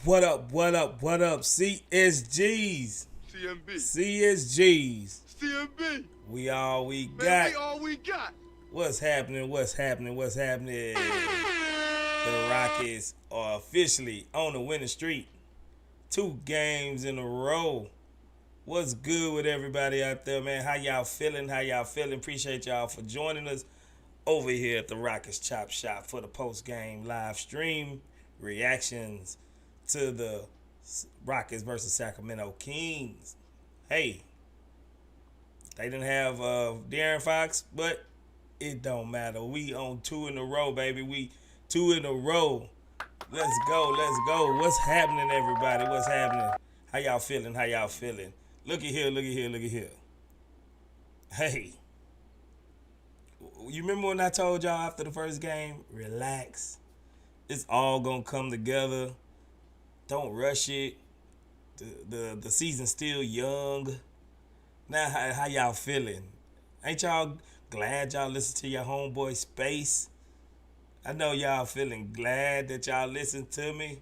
What up, what up, what up, CSGs? CMB. CSGs. CMB. We all we Man, got. we all we got. What's happening, what's happening, what's happening? The Rockets are officially on the winning streak. 2 games in a row. What's good with everybody out there, man? How y'all feeling? How y'all feeling? Appreciate y'all for joining us over here at the Rockets Chop Shop for the post-game live stream reactions to the Rockets versus Sacramento Kings. Hey, they didn't have De'Aaron Fox, but it don't matter. We on 2 in a row, baby. We 2 in a row. Let's go, let's go. What's happening, everybody? What's happening? How y'all feeling? How y'all feeling? Look at here, look at here, look at here. Hey, you remember when I told y'all after the first game, relax. It's all gonna come together. Don't rush it. The season's still young. Now how y'all feeling? Ain't y'all glad y'all listen to your homeboy Space? I know y'all feeling glad that y'all listen to me.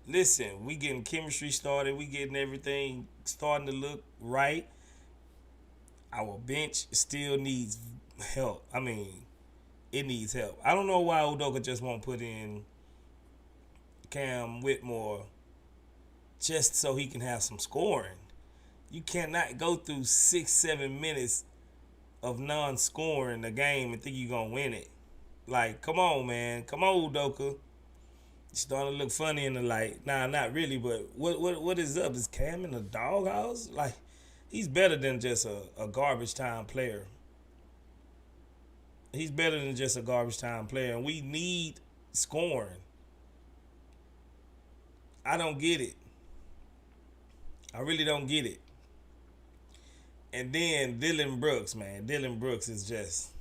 Listen, we getting chemistry started. We getting everything starting to look right. Our bench still needs help. I mean, it needs help. I don't know why Udoka just won't put in Cam Whitmore just so he can have some scoring. You cannot go through 6-7 minutes of non-scoring a game and think you're going to win it. Like, come on, man. Come on, Udoka. It's starting to look funny in the light. Nah, not really, but what is up? Is Cam in the doghouse? Like, he's better than just a garbage time player. He's better than just a garbage time player, and we need scoring. I don't get it. I really don't get it. And then Dillon Brooks, man. Dillon Brooks is just,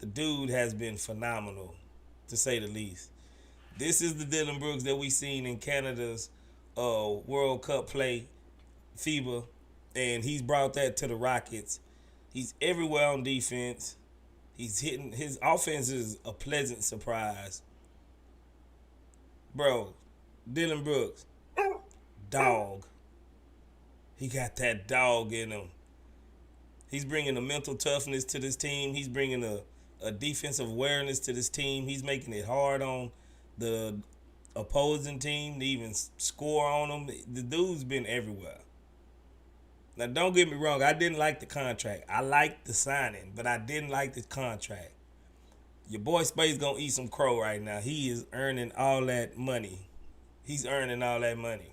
the dude has been phenomenal, to say the least. This is the Dillon Brooks that we seen in Canada's World Cup play, FIBA, and he's brought that to the Rockets. He's everywhere on defense. He's hitting. His offense is a pleasant surprise. Bro, Dillon Brooks, dog. He got that dog in him. He's bringing a mental toughness to this team. He's bringing a defensive awareness to this team. He's making it hard on the opposing team to even score on them. The dude's been everywhere. Now, don't get me wrong. I didn't like the contract. I liked the signing, but I didn't like the contract. Your boy Space gonna eat some crow right now. He is earning all that money. He's earning all that money.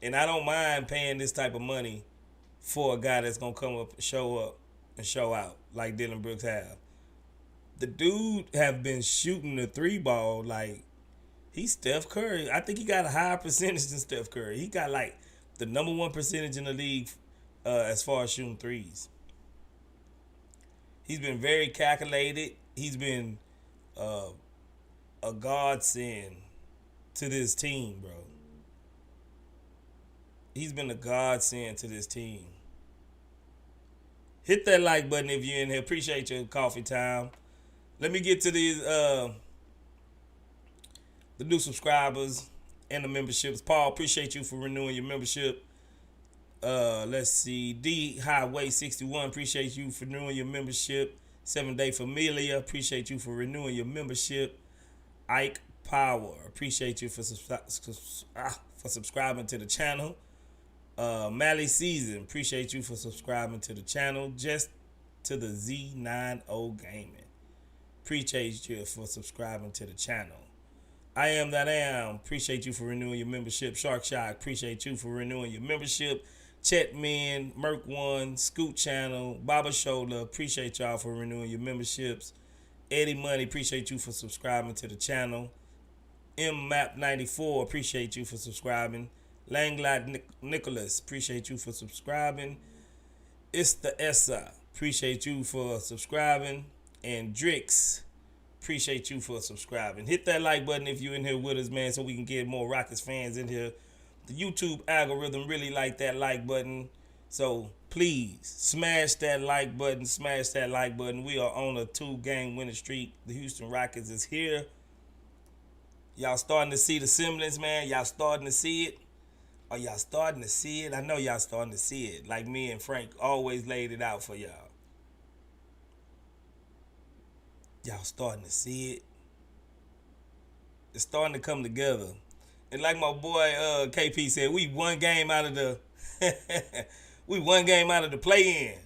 And I don't mind paying this type of money for a guy that's gonna come up and show out like Dillon Brooks have. The dude have been shooting the 3 ball like he's Steph Curry. I think he got a higher percentage than Steph Curry. He got like the number 1 percentage in the league as far as shooting threes. He's been very calculated. He's been a godsend to this team, bro. He's been a godsend to this team. Hit that like button if you're in here. Appreciate your coffee time. Let me get to these the new subscribers and the memberships. Paul, appreciate you for renewing your membership. Let's see. D Highway 61, appreciate you for renewing your membership. 7-Day Familia, appreciate you for renewing your membership. Ike Power, appreciate you for subscribing to the channel. Mally Season, appreciate you for subscribing to the channel. Just to the Z90 Gaming, appreciate you for subscribing to the channel. I Am That Am, appreciate you for renewing your membership. Shark Shock, appreciate you for renewing your membership. Chetman, Merc1, Scoot Channel, Baba Shoulder, appreciate y'all for renewing your memberships. Eddie Money, appreciate you for subscribing to the channel. MMAP94, appreciate you for subscribing. Langlot Nicholas, appreciate you for subscribing. It's the Essa, appreciate you for subscribing. And Drix, appreciate you for subscribing. Hit that like button if you're in here with us, man, so we can get more Rockets fans in here. The YouTube algorithm really like that like button. So please smash that like button. Smash that like button. We are on a 2-game winning streak. The Houston Rockets is here. Y'all starting to see the semblance, man. Y'all starting to see it. Are y'all starting to see it? I know y'all starting to see it. Like me and Frank always laid it out for y'all. Y'all starting to see it. It's starting to come together. And like my boy KP said, we one game out of the we one game out of the play in.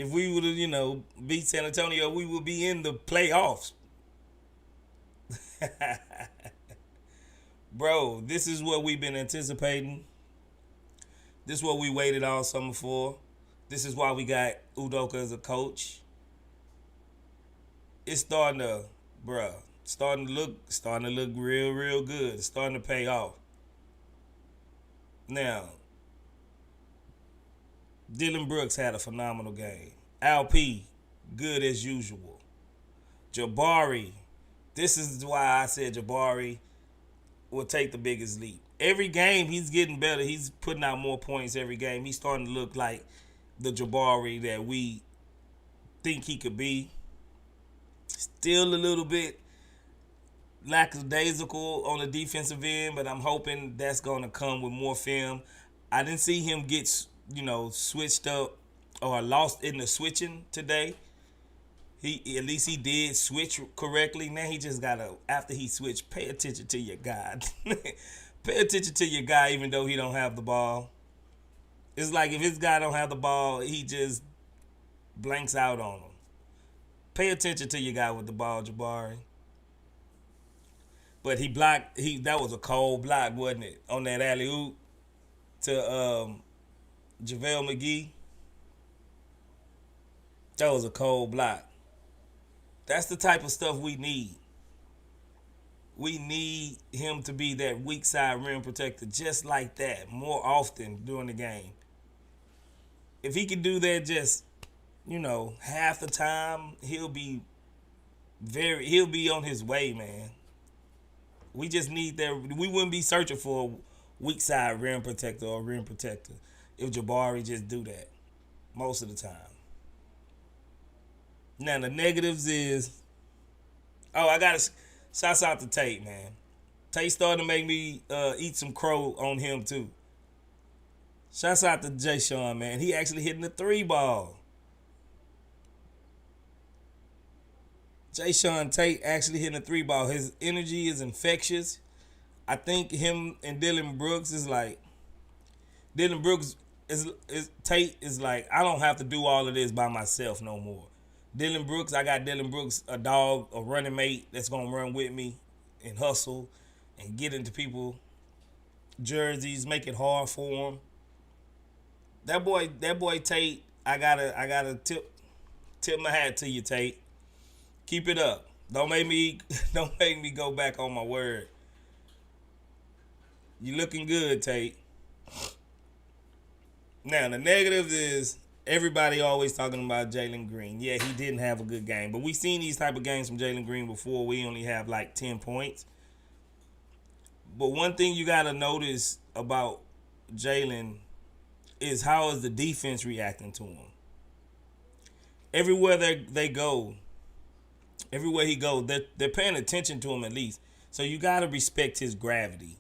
If we would have, beat San Antonio, we would be in the playoffs. Bro, this is what we've been anticipating. This is what we waited all summer for. This is why we got Udoka as a coach. It's starting to, starting to look real, real good. It's starting to pay off. Now, Dillon Brooks had a phenomenal game. LP, good as usual. Jabari, this is why I said Jabari will take the biggest leap. Every game he's getting better. He's putting out more points every game. He's starting to look like the Jabari that we think he could be. Still a little bit lackadaisical on the defensive end, but I'm hoping that's going to come with more film. I didn't see him get, switched up or lost in the switching today. At least he did switch correctly. Now he just got to, after he switched, pay attention to your guy. Pay attention to your guy even though he don't have the ball. It's like if his guy don't have the ball, he just blanks out on him. Pay attention to your guy with the ball, Jabari. But he blocked. That was a cold block, wasn't it? On that alley-oop to JaVale McGee. That was a cold block. That's the type of stuff we need. We need him to be that weak side rim protector just like that more often during the game. If he can do that just, half the time, he'll be on his way, man. We just need that. We wouldn't be searching for a weak side rim protector or rim protector if Jabari just do that most of the time. Now, the negatives is, I got to shout out to Tate, man. Tate started to make me eat some crow on him, too. Shouts out to Jay Sean, man. He actually hitting the 3-ball. Jay Sean Tate actually hitting a 3-ball. His energy is infectious. I think him and Dillon Brooks is like, Dillon Brooks Tate is like, I don't have to do all of this by myself no more. Dillon Brooks, I got Dillon Brooks, a dog, a running mate that's going to run with me and hustle and get into people jerseys, make it hard for him. That boy Tate, I gotta tip my hat to you, Tate. Keep it up. Don't make me go back on my word. You looking good, Tate. Now the negative is everybody always talking about Jaylen Green. Yeah, he didn't have a good game, but we've seen these type of games from Jaylen Green before. We only have like 10 points. But one thing you gotta notice about Jaylen is how is the defense reacting to him. Everywhere they go, everywhere he goes, they're paying attention to him at least. So you got to respect his gravity.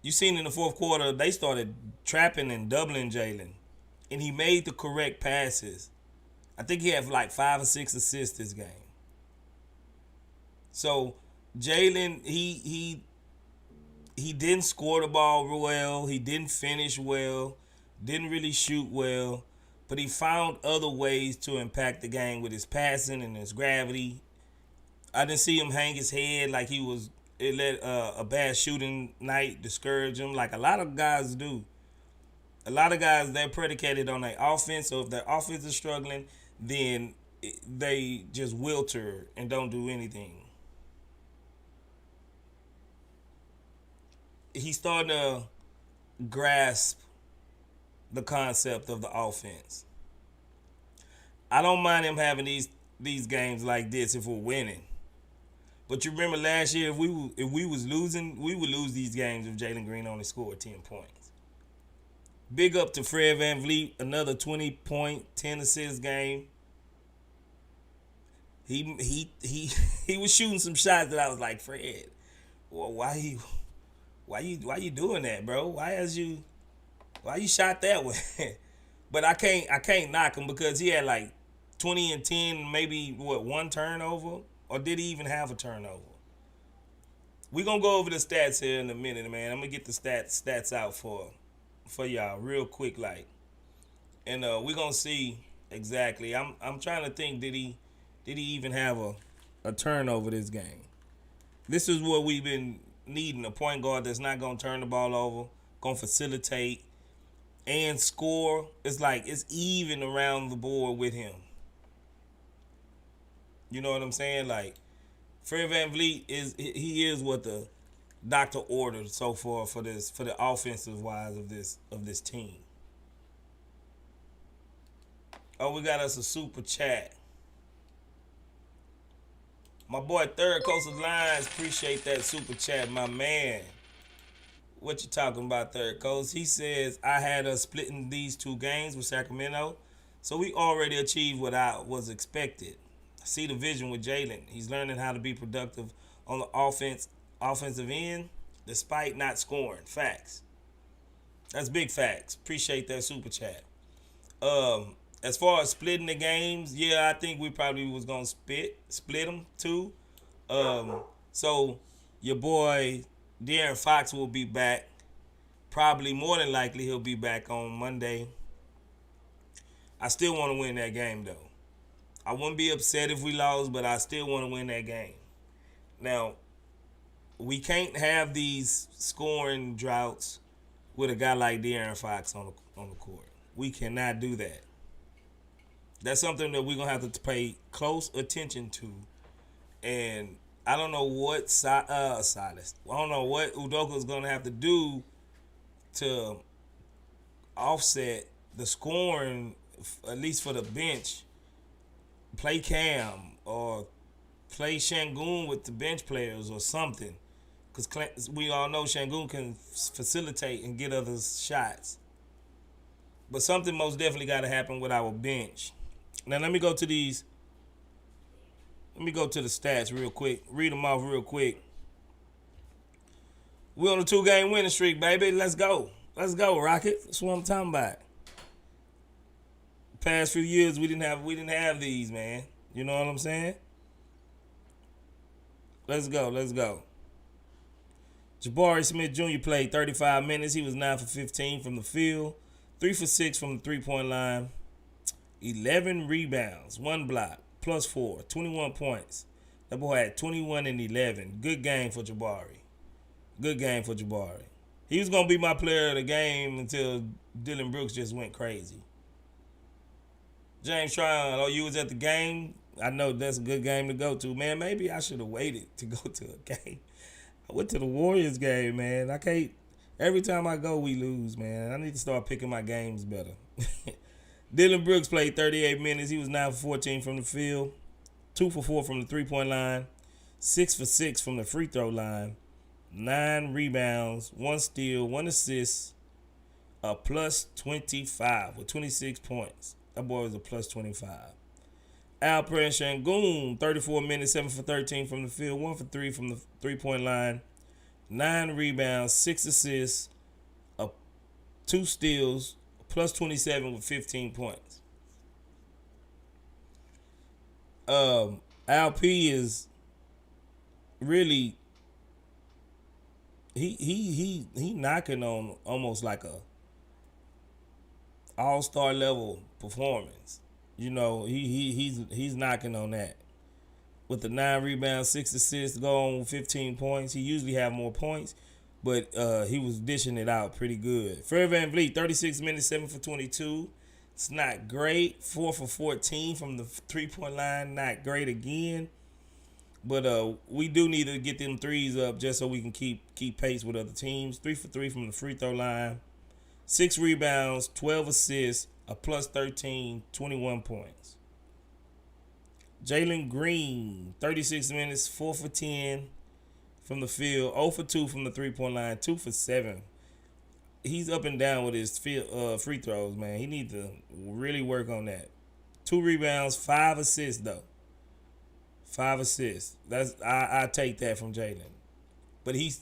You seen in the fourth quarter, they started trapping and doubling Jaylen. And he made the correct passes. I think he had like 5 or 6 assists this game. So Jaylen, he didn't score the ball well. He didn't finish well. Didn't really shoot well. But he found other ways to impact the game with his passing and his gravity. I didn't see him hang his head like it let a bad shooting night discourage him like a lot of guys do. A lot of guys, they're predicated on their offense. So if their offense is struggling, then they just wilter and don't do anything. He's starting to grasp the concept of the offense. I don't mind him having these games like this if we're winning. But you remember last year, if we was losing, we would lose these games if Jalen Green only scored 10 points. Big up to Fred VanVleet, another 20-point, 10-assist game. He was shooting some shots that I was like, Fred, well, why you doing that, bro? Why you shot that way? But I can't knock him because he had like 20 and 10, maybe one turnover, or did he even have a turnover? We gonna go over the stats here in a minute, man. I'm gonna get the stats out for y'all real quick, like, and we gonna see exactly. I'm trying to think. Did he even have a turnover this game? This is what we've been needing: a point guard that's not gonna turn the ball over, gonna facilitate and score. It's like it's even around the board with him. You know what I'm saying? Like Fred VanVleet is what the doctor ordered so far for the offensive wise of this team. Oh, we got us a super chat. My boy Third Coastal Lines, appreciate that super chat, my man. What you talking about, Third Coast? He says, I had us splitting these two games with Sacramento, so we already achieved what I was expected. I see the vision with Jalen. He's learning how to be productive on the offensive end, despite not scoring. Facts. That's big facts. Appreciate that super chat. As far as splitting the games, yeah, I think we probably was gonna split them too. So your boy De'Aaron Fox will be back. Probably more than likely he'll be back on Monday. I still want to win that game though. I wouldn't be upset if we lost, but I still want to win that game. Now, we can't have these scoring droughts with a guy like De'Aaron Fox on the court. We cannot do that. That's something that we're gonna have to pay close attention to, and I don't know what Silas. I don't know what Udoka is gonna have to do to offset the scoring, at least for the bench. Play Cam or play Shangoon with the bench players or something, because we all know Shangoon can facilitate and get others shots. But something most definitely got to happen with our bench. Now let me go to these. Let me go to the stats real quick. Read them off real quick. We're on a 2-game winning streak, baby. Let's go. Let's go, Rocket. That's what I'm talking about. The past few years we didn't have these, man. You know what I'm saying? Let's go. Let's go. Jabari Smith Jr. played 35 minutes. He was 9 for 15 from the field, 3 for 6 from the three-point line. 11 rebounds, 1 block, +4, 21 points. That boy had 21 and 11. Good game for Jabari. Good game for Jabari. He was going to be my player of the game until Dillon Brooks just went crazy. James Tryon, you was at the game? I know that's a good game to go to. Man, maybe I should have waited to go to a game. I went to the Warriors game, man. I can't. Every time I go, we lose, man. I need to start picking my games better. Dillon Brooks played 38 minutes. He was 9 for 14 from the field, 2 for 4 from the three-point line, 6 for 6 from the free throw line, 9 rebounds, 1 steal, 1 assist, a +25 with 26 points. That boy was a +25. Alperen Sengun, 34 minutes, 7 for 13 from the field, 1 for 3 from the three-point line, 9 rebounds, 6 assists, 2 steals, +27 with 15 points. LP is really he knocking on almost like a all-star level performance. You know, he's knocking on that. With the 9 rebounds, 6 assists, go on 15 points. He usually have more points, but he was dishing it out pretty good. Fred VanVleet, 36 minutes, 7 for 22. It's not great. 4 for 14 from the three-point line. Not great again. But we do need to get them threes up just so we can keep pace with other teams. 3 for 3 from the free throw line. 6 rebounds, 12 assists, a +13, 21 points. Jaylen Green, 36 minutes, 4 for 10 from the field, 0 for 2 from the three-point line, 2 for 7. He's up and down with his free throws, man. He needs to really work on that. 2 rebounds, 5 assists, though. 5 assists. I take that from Jalen. But his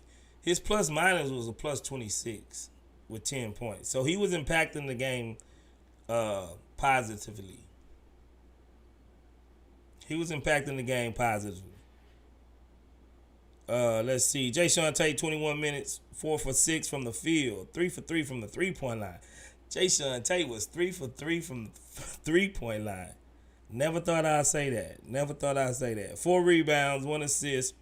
plus minus was a plus 26 with 10 points. So he was impacting the game positively. He was impacting the game positively. Let's see. Jayshawn Tate, 21 minutes, 4 for 6 from the field, 3 for 3 from the 3-point line. Jayshawn Tate was 3 for 3 from the 3-point line. Never thought I'd say that. 4 rebounds, 1 assist,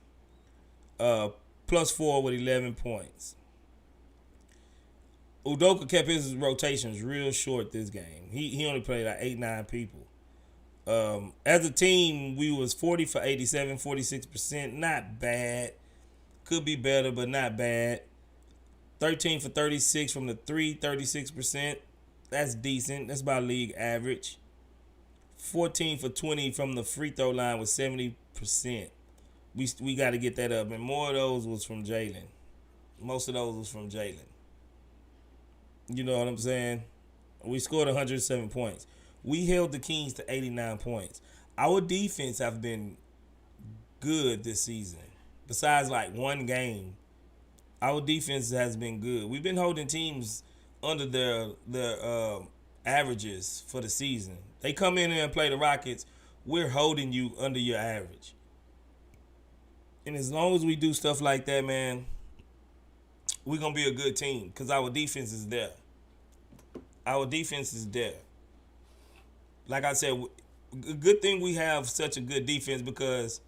plus 4 with 11 points. Udoka kept his rotations real short this game. He only played like 8-9 people. As a team, we was 40 for 87, 46%. Not bad. Could be better, but not bad. 13 for 36 from the 3, 36%. That's decent. That's about league average. 14 for 20 from the free throw line with 70%. We got to get that up. And more of those was from Jalen. Most of those was from Jalen. You know what I'm saying? We scored 107 points. We held the Kings to 89 points. Our defense have been good this season. Besides like one game, our defense has been good. We've been holding teams under their averages for the season. They come in there and play the Rockets. We're holding you under your average. And as long as we do stuff like that, man, we're going to be a good team because our defense is there. Our defense is there. Like I said, a good thing we have such a good defense because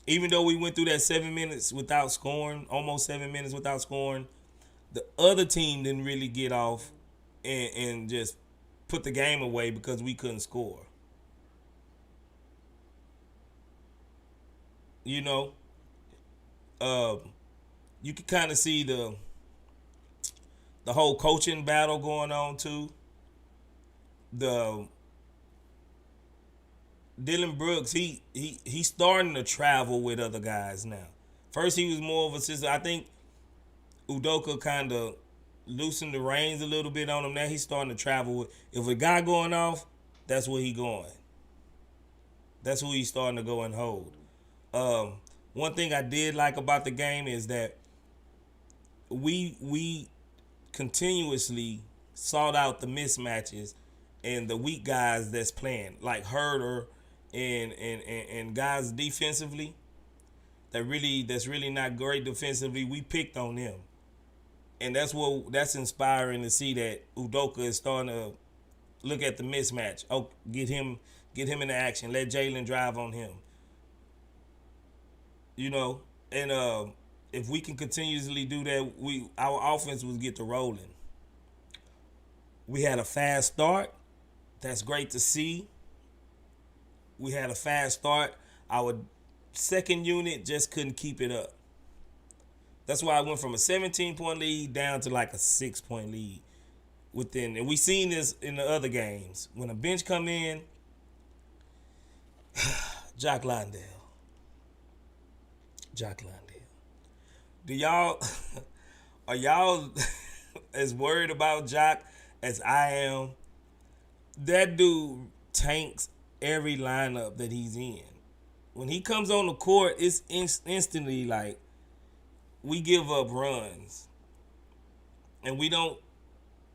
even though we went through that 7 minutes without scoring, almost 7 minutes without scoring, the other team didn't really get off and just put the game away because we couldn't score. You know, you can kind of see the whole coaching battle going on too. Dillon Brooks, he's starting to travel with other guys now. First, he was more of a sister. I think Udoka kind of loosened the reins a little bit on him. Now he's starting to travel with. If a guy going off, that's where he going. That's who he's starting to go and hold. One thing I did like about the game is that we continuously sought out the mismatches and the weak guys that's playing, like Herder and guys defensively that's really not great defensively. We picked on them, and that's inspiring to see that Udoka is starting to look at the mismatch. Oh, get him into action. Let Jalen drive on him. You know, and if we can continuously do that, our offense will get to rolling. We had a fast start. That's great to see. We had a fast start. Our second unit just couldn't keep it up. That's why I went from a 17-point lead down to like a 6-point lead within. And we seen this in the other games. When a bench come in, Jock Landale. Are y'all as worried about Jock as I am? That dude tanks every lineup that he's in. When he comes on the court, it's instantly like we give up runs. And we don't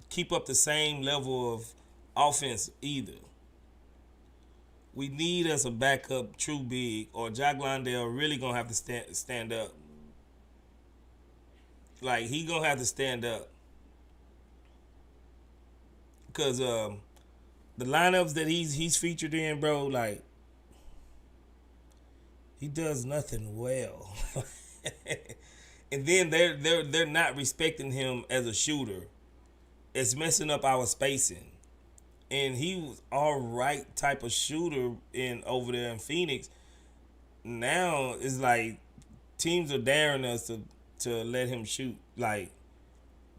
keep up the same level of offense either. We need us a backup true big, or Jock Landale really going to have to stand up. Like, he going to have to stand up. Because the lineups that he's featured in, bro, like, he does nothing well. And then they're not respecting him as a shooter. It's messing up our spacing. And he was all right type of shooter over there in Phoenix. Now it's like teams are daring us to let him shoot. Like,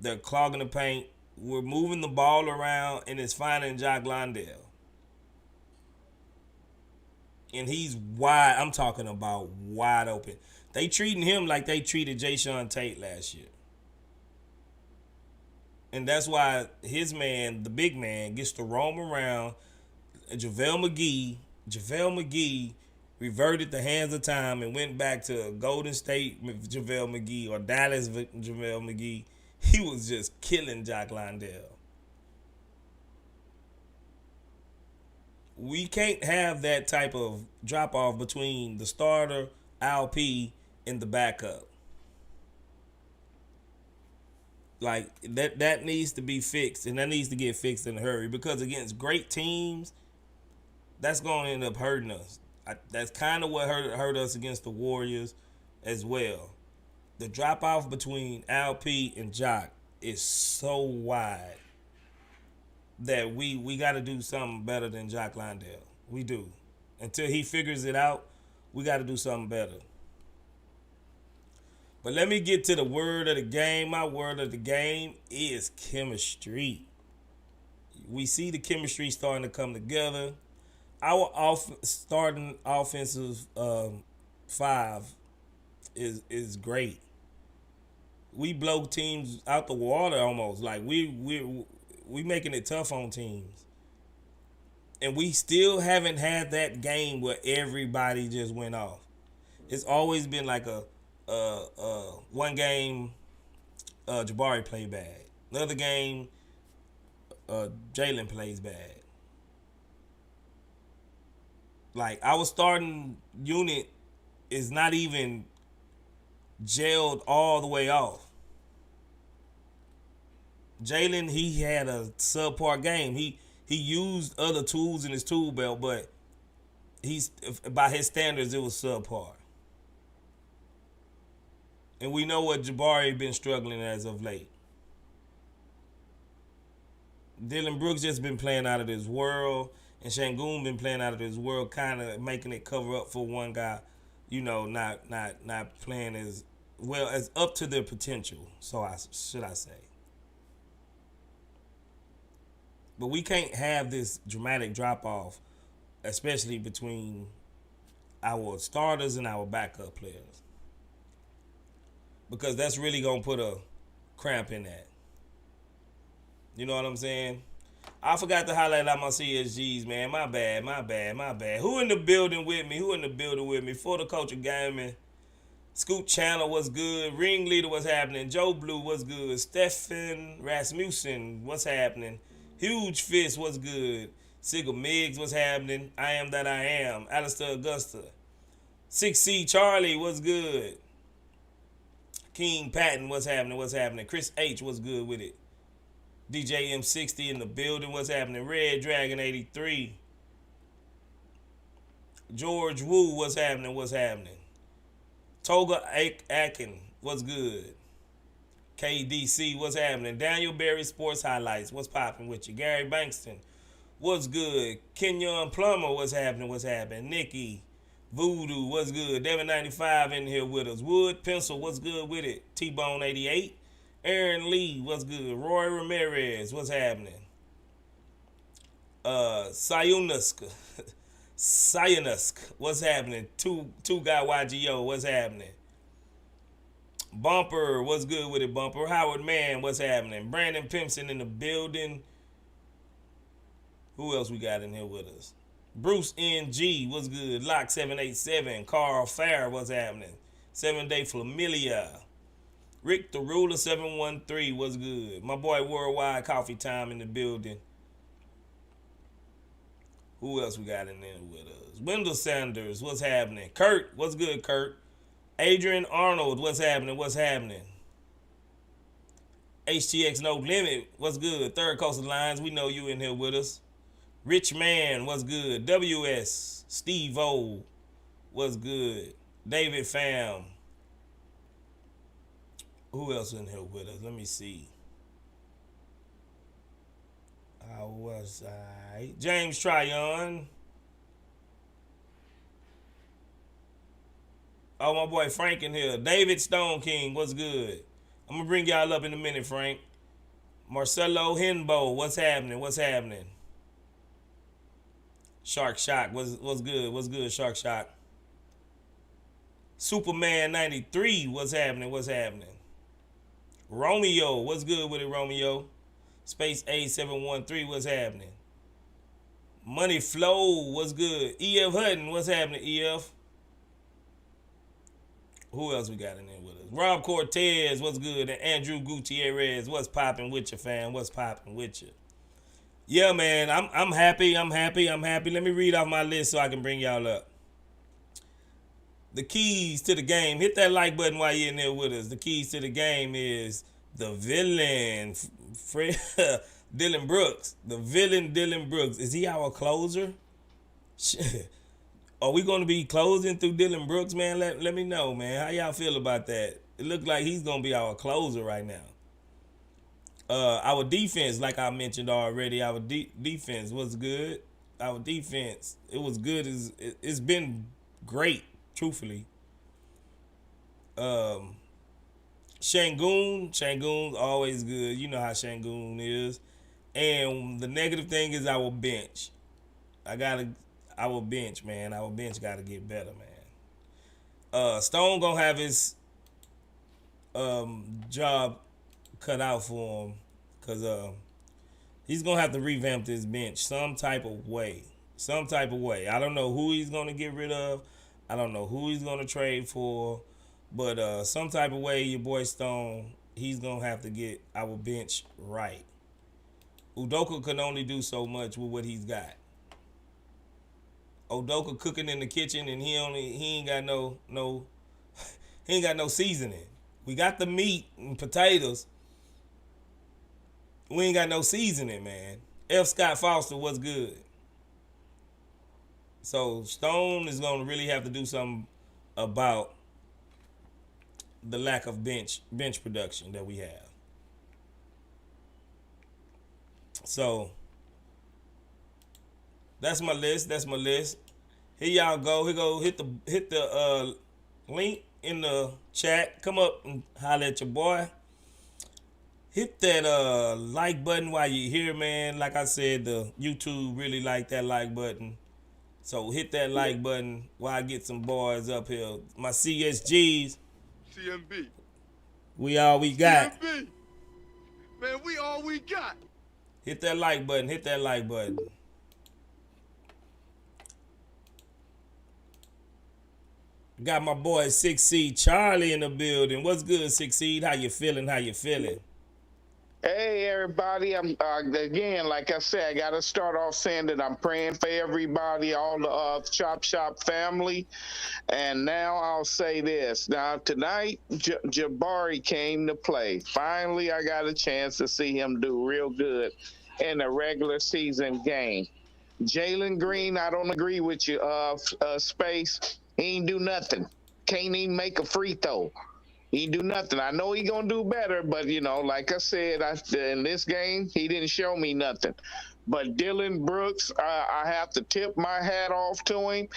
they're clogging the paint. We're moving the ball around, and it's finding Jock Landale. And he's wide. I'm talking about wide open. They treating him like they treated Jayshawn Tate last year. And that's why his man, the big man, gets to roam around. JaVale McGee reverted the hands of time and went back to Golden State JaVale McGee or Dallas JaVale McGee, he was just killing Jock Landale. We can't have that type of drop off between the starter, LP, and the backup. Like that needs to be fixed, and that needs to get fixed in a hurry, because against great teams, that's going to end up hurting us. That's kind of what hurt us against the Warriors as well. The drop off between LP and Jock is so wide that we got to do something better than Jock Landale. We do. Until he figures it out, we got to do something better. But let me get to the word of the game. My word of the game is chemistry. We see the chemistry starting to come together. Our starting offensive five is great. We blow teams out the water almost. Like we making it tough on teams. And we still haven't had that game where everybody just went off. It's always been like a one game Jabari played bad. Another game Jalen plays bad. Like, our starting unit is not even gelled all the way off. Jalen, he had a subpar game. He used other tools in his tool belt, but by his standards, it was subpar. And we know what Jabari been struggling as of late. Dillon Brooks just been playing out of this world, and Şengün been playing out of this world, kind of making it cover up for one guy, not playing as well as up to their potential. So should I say? But we can't have this dramatic drop off, especially between our starters and our backup players, because that's really gonna put a cramp in that. You know what I'm saying? I forgot to highlight out my CSGs, man. My bad. Who in the building with me? For the culture gaming. Scoot Channel, what's good? Ringleader, what's happening? Joe Blue, what's good? Stefan Rasmussen, what's happening? Huge Fist, what's good? Sigel Miggs, what's happening? I Am That I Am. Alistair Augusta. 6C Charlie, what's good? King Patton, what's happening? Chris H, what's good with it? DJ M60 in the building, what's happening? Red Dragon 83. George Wu, what's happening? Toga Akin, what's good? KDC, what's happening? Daniel Berry Sports Highlights, what's popping with you? Gary Bankston, what's good? Kenyon Plummer, what's happening? Nikki Voodoo, what's good? Devin 95 in here with us. Wood Pencil, what's good with it? T-Bone 88. Aaron Lee, what's good? Roy Ramirez, what's happening? Sayunusk, what's happening? Two guy YGO, what's happening? Bumper, what's good with it, Bumper? Howard Mann, what's happening? Brandon Pimpson in the building. Who else we got in here with us? Bruce NG, what's good? Lock 787, Carl Farr, what's happening? 7 Day Familia. Rick the Ruler 713, what's good? My boy Worldwide Coffee Time in the building. Who else we got in there with us? Wendell Sanders, what's happening? Kurt, what's good, Kurt? Adrian Arnold, what's happening? HTX No Limit, what's good? Third Coastal Lines, we know you in here with us. Rich Man, what's good? WS, Steve O, what's good? David Pham. Who else in here with us? Let me see. How was I? James Tryon. Oh, my boy Frank in here. David Stone King, what's good? I'm going to bring y'all up in a minute, Frank. Marcelo Henbo, what's happening? Shark Shock, what's good, Shark Shock? Superman 93, what's happening? Romeo, what's good with it, Romeo? Space A713, what's happening? Money Flow, what's good? EF Hutton, what's happening, EF? Who else we got in there with us? Rob Cortez, what's good? And Andrew Gutierrez, what's popping with you, fam? What's popping with you? Yeah, man, I'm happy. I'm happy. Let me read off my list so I can bring y'all up. The keys to the game. Hit that like button while you're in there with us. The keys to the game is the villain, Dillon Brooks. The villain, Dillon Brooks. Is he our closer? Are we going to be closing through Dillon Brooks, man? Let me know, man. How y'all feel about that? It looks like he's going to be our closer right now. Our defense, like I mentioned already, our defense was good. Our defense, it was good. It's been great, truthfully. Shangoon's always good. You know how Shangoon is. And the negative thing is our bench. Our bench, man. Our bench got to get better, man. Stone gonna have his job cut out for him because he's gonna have to revamp this bench some type of way. I don't know who he's gonna get rid of. I don't know who he's gonna trade for, but some type of way, your boy Stone, he's gonna have to get our bench right. Udoka can only do so much with what he's got. Udoka cooking in the kitchen and he ain't got no he ain't got no seasoning. We got the meat and potatoes. We ain't got no seasoning, man. F. Scott Foster, what's good? So Stone is gonna really have to do something about the lack of bench production that we have. So that's my list. Here y'all go. Here go. Hit the link in the chat. Come up and holler at your boy. Hit that like button while you're here, man. Like I said, the YouTube really like that like button. So hit that like button while I get some boys up here. My CSGs. CMB. We all we got. CMB. Man, we all we got. Hit that like button. Got my boy 6 Seed Charlie in the building. What's good, 6 Seed? How you feeling? Hey everybody, I'm again, like I said, I gotta start off saying that I'm praying for everybody, all the Chop Shop family. And now I'll say this. Now tonight, Jabari came to play. Finally, I got a chance to see him do real good in a regular season game. Jaylen Green, I don't agree with you, Space. He ain't do nothing. Can't even make a free throw. He do nothing. I know he gonna do better, but like I said, in this game, he didn't show me nothing. But Dillon Brooks, I have to tip my hat off to him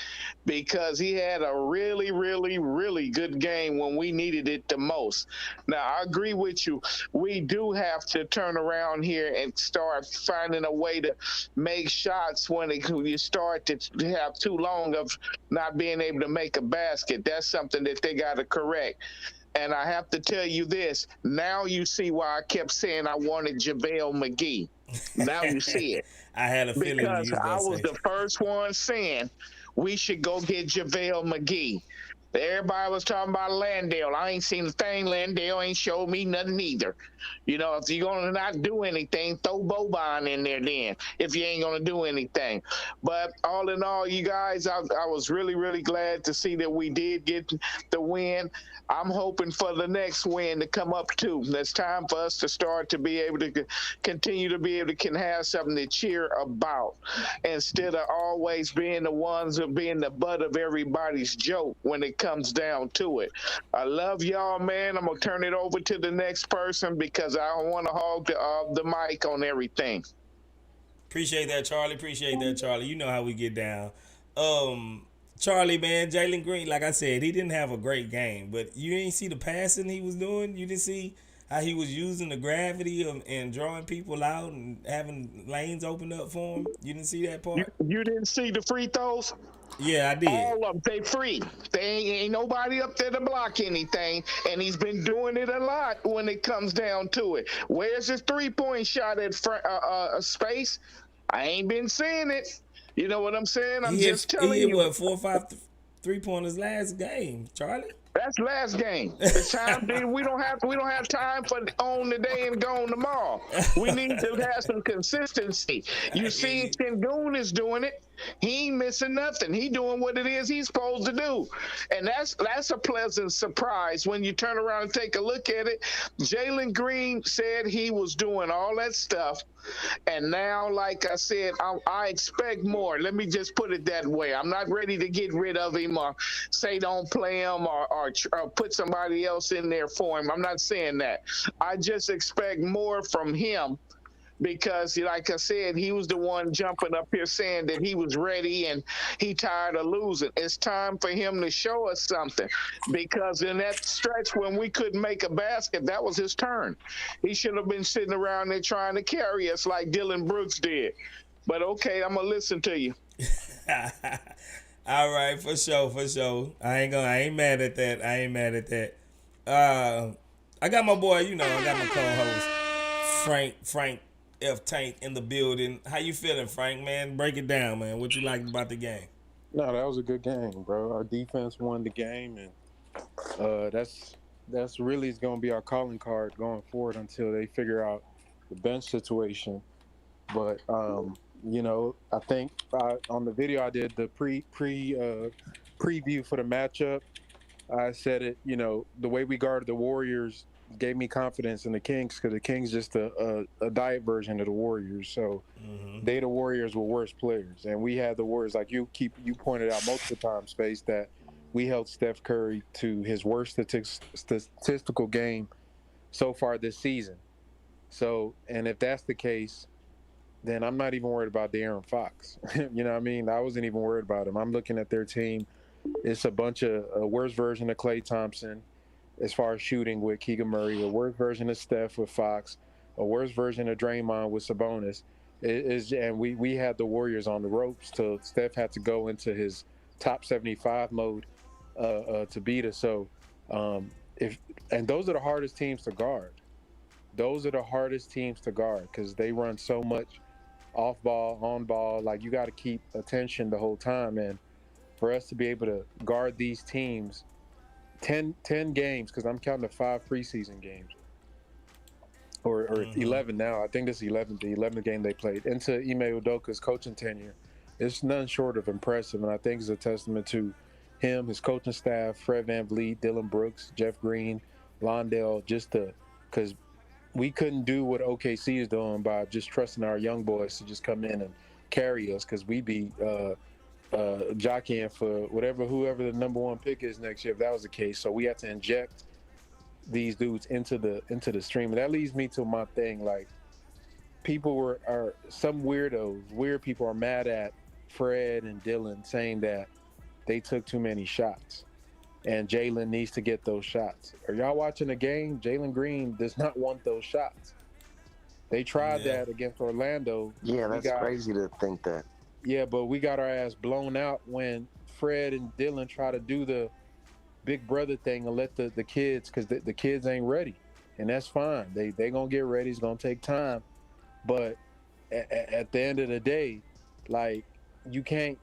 because he had a really, really, really good game when we needed it the most. Now, I agree with you. We do have to turn around here and start finding a way to make shots when you start to have too long of not being able to make a basket. That's something that they got to correct. And I have to tell you this, now you see why I kept saying I wanted JaVale McGee. Now you see it. I had a feeling because I was the first one saying we should go get JaVale McGee. Everybody was talking about Landale. I ain't seen a thing. Landale ain't showed me nothing either. If you're going to not do anything, throw Boban in there then, if you ain't going to do anything. But all in all, you guys, I was really, really glad to see that we did get the win. I'm hoping for the next win to come up too. It's time for us to start to be able to continue to be able to can have something to cheer about instead of always being the ones of being the butt of everybody's joke when it comes down to it. I love y'all, man. I'm going to turn it over to the next person because I don't want to hog the mic on everything. Appreciate that, Charlie. You know how we get down. Charlie, man, Jalen Green, like I said, he didn't have a great game, but you didn't see the passing he was doing? You didn't see how he was using the gravity and drawing people out and having lanes open up for him? You didn't see that part? You didn't see the free throws? Yeah, I did. All of them, they free. They ain't nobody up there to block anything, and he's been doing it a lot when it comes down to it. Where's his three-point shot at Space? I ain't been seeing it. You know what I'm saying? I'm He just hit, he telling hit you. what, 4 or 5 3-pointers last game, Charlie? That's last game. It's time. We don't have time for on today and gone tomorrow. We need to have some consistency. I You hear see, you. Sengun is doing it. He ain't missing nothing. He doing what it is he's supposed to do, and that's a pleasant surprise when you turn around and take a look at it. Jaylen Green said he was doing all that stuff. And now, like I said, I expect more. Let me just put it that way. I'm not ready to get rid of him or say don't play him or put somebody else in there for him. I'm not saying that. I just expect more from him because, like I said, he was the one jumping up here saying that he was ready and he tired of losing. It's time for him to show us something because in that stretch when we couldn't make a basket, that was his turn. He should have been sitting around there trying to carry us like Dillon Brooks did. But okay, I'm gonna listen to you. All right, for sure, for sure. I ain't mad at that. I ain't mad at that. I got my boy, I got my co-host Frank F Tank in the building. How you feeling, Frank, man? Break it down, man. What you like about the game? No, that was a good game, bro. Our defense won the game, and that's really is going to be our calling card going forward until they figure out the bench situation. But I think on the video I did the preview for the matchup, I said it. The way we guarded the Warriors gave me confidence in the Kings because the Kings just a diet version of the Warriors. So they the Warriors were worse players, and we had the Warriors like you pointed out multiple times, Space, that we held Steph Curry to his worst statistical game so far this season. So, and if that's the case, then I'm not even worried about De'Aaron Fox. You know what I mean? I wasn't even worried about him. I'm looking at their team. It's a bunch of a worse version of Klay Thompson as far as shooting with Keegan Murray, a worse version of Steph with Fox, a worse version of Draymond with Sabonis. And we had the Warriors on the ropes till Steph had to go into his top 75 mode to beat us. So and those are the hardest teams to guard. Those are the hardest teams to guard because they run so much off ball, on ball. Like, you got to keep attention the whole time. And for us to be able to guard these teams 10 games, because I'm counting the 5 preseason games, or 11 now. I think this is the 11th game they played, into Ime Udoka's coaching tenure. It's none short of impressive, and I think it's a testament to him, his coaching staff, Fred VanVleet, Dillon Brooks, Jeff Green, Londell, because we couldn't do what OKC is doing by just trusting our young boys to just come in and carry us, because we'd be jockeying for whoever the number 1 pick is next year if that was the case. So we had to inject these dudes into the stream. And that leads me to my thing. Like, people are some weird people are mad at Fred and Dillon, saying that they took too many shots and Jaylen needs to get those shots. Are y'all watching the game? Jaylen Green does not want those shots. They tried that against Orlando. Yeah, that's crazy to think that. Yeah, but we got our ass blown out when Fred and Dillon try to do the big brother thing and let the kids, because the kids ain't ready. And that's fine. They going to get ready. It's going to take time. But at the end of the day, like, you could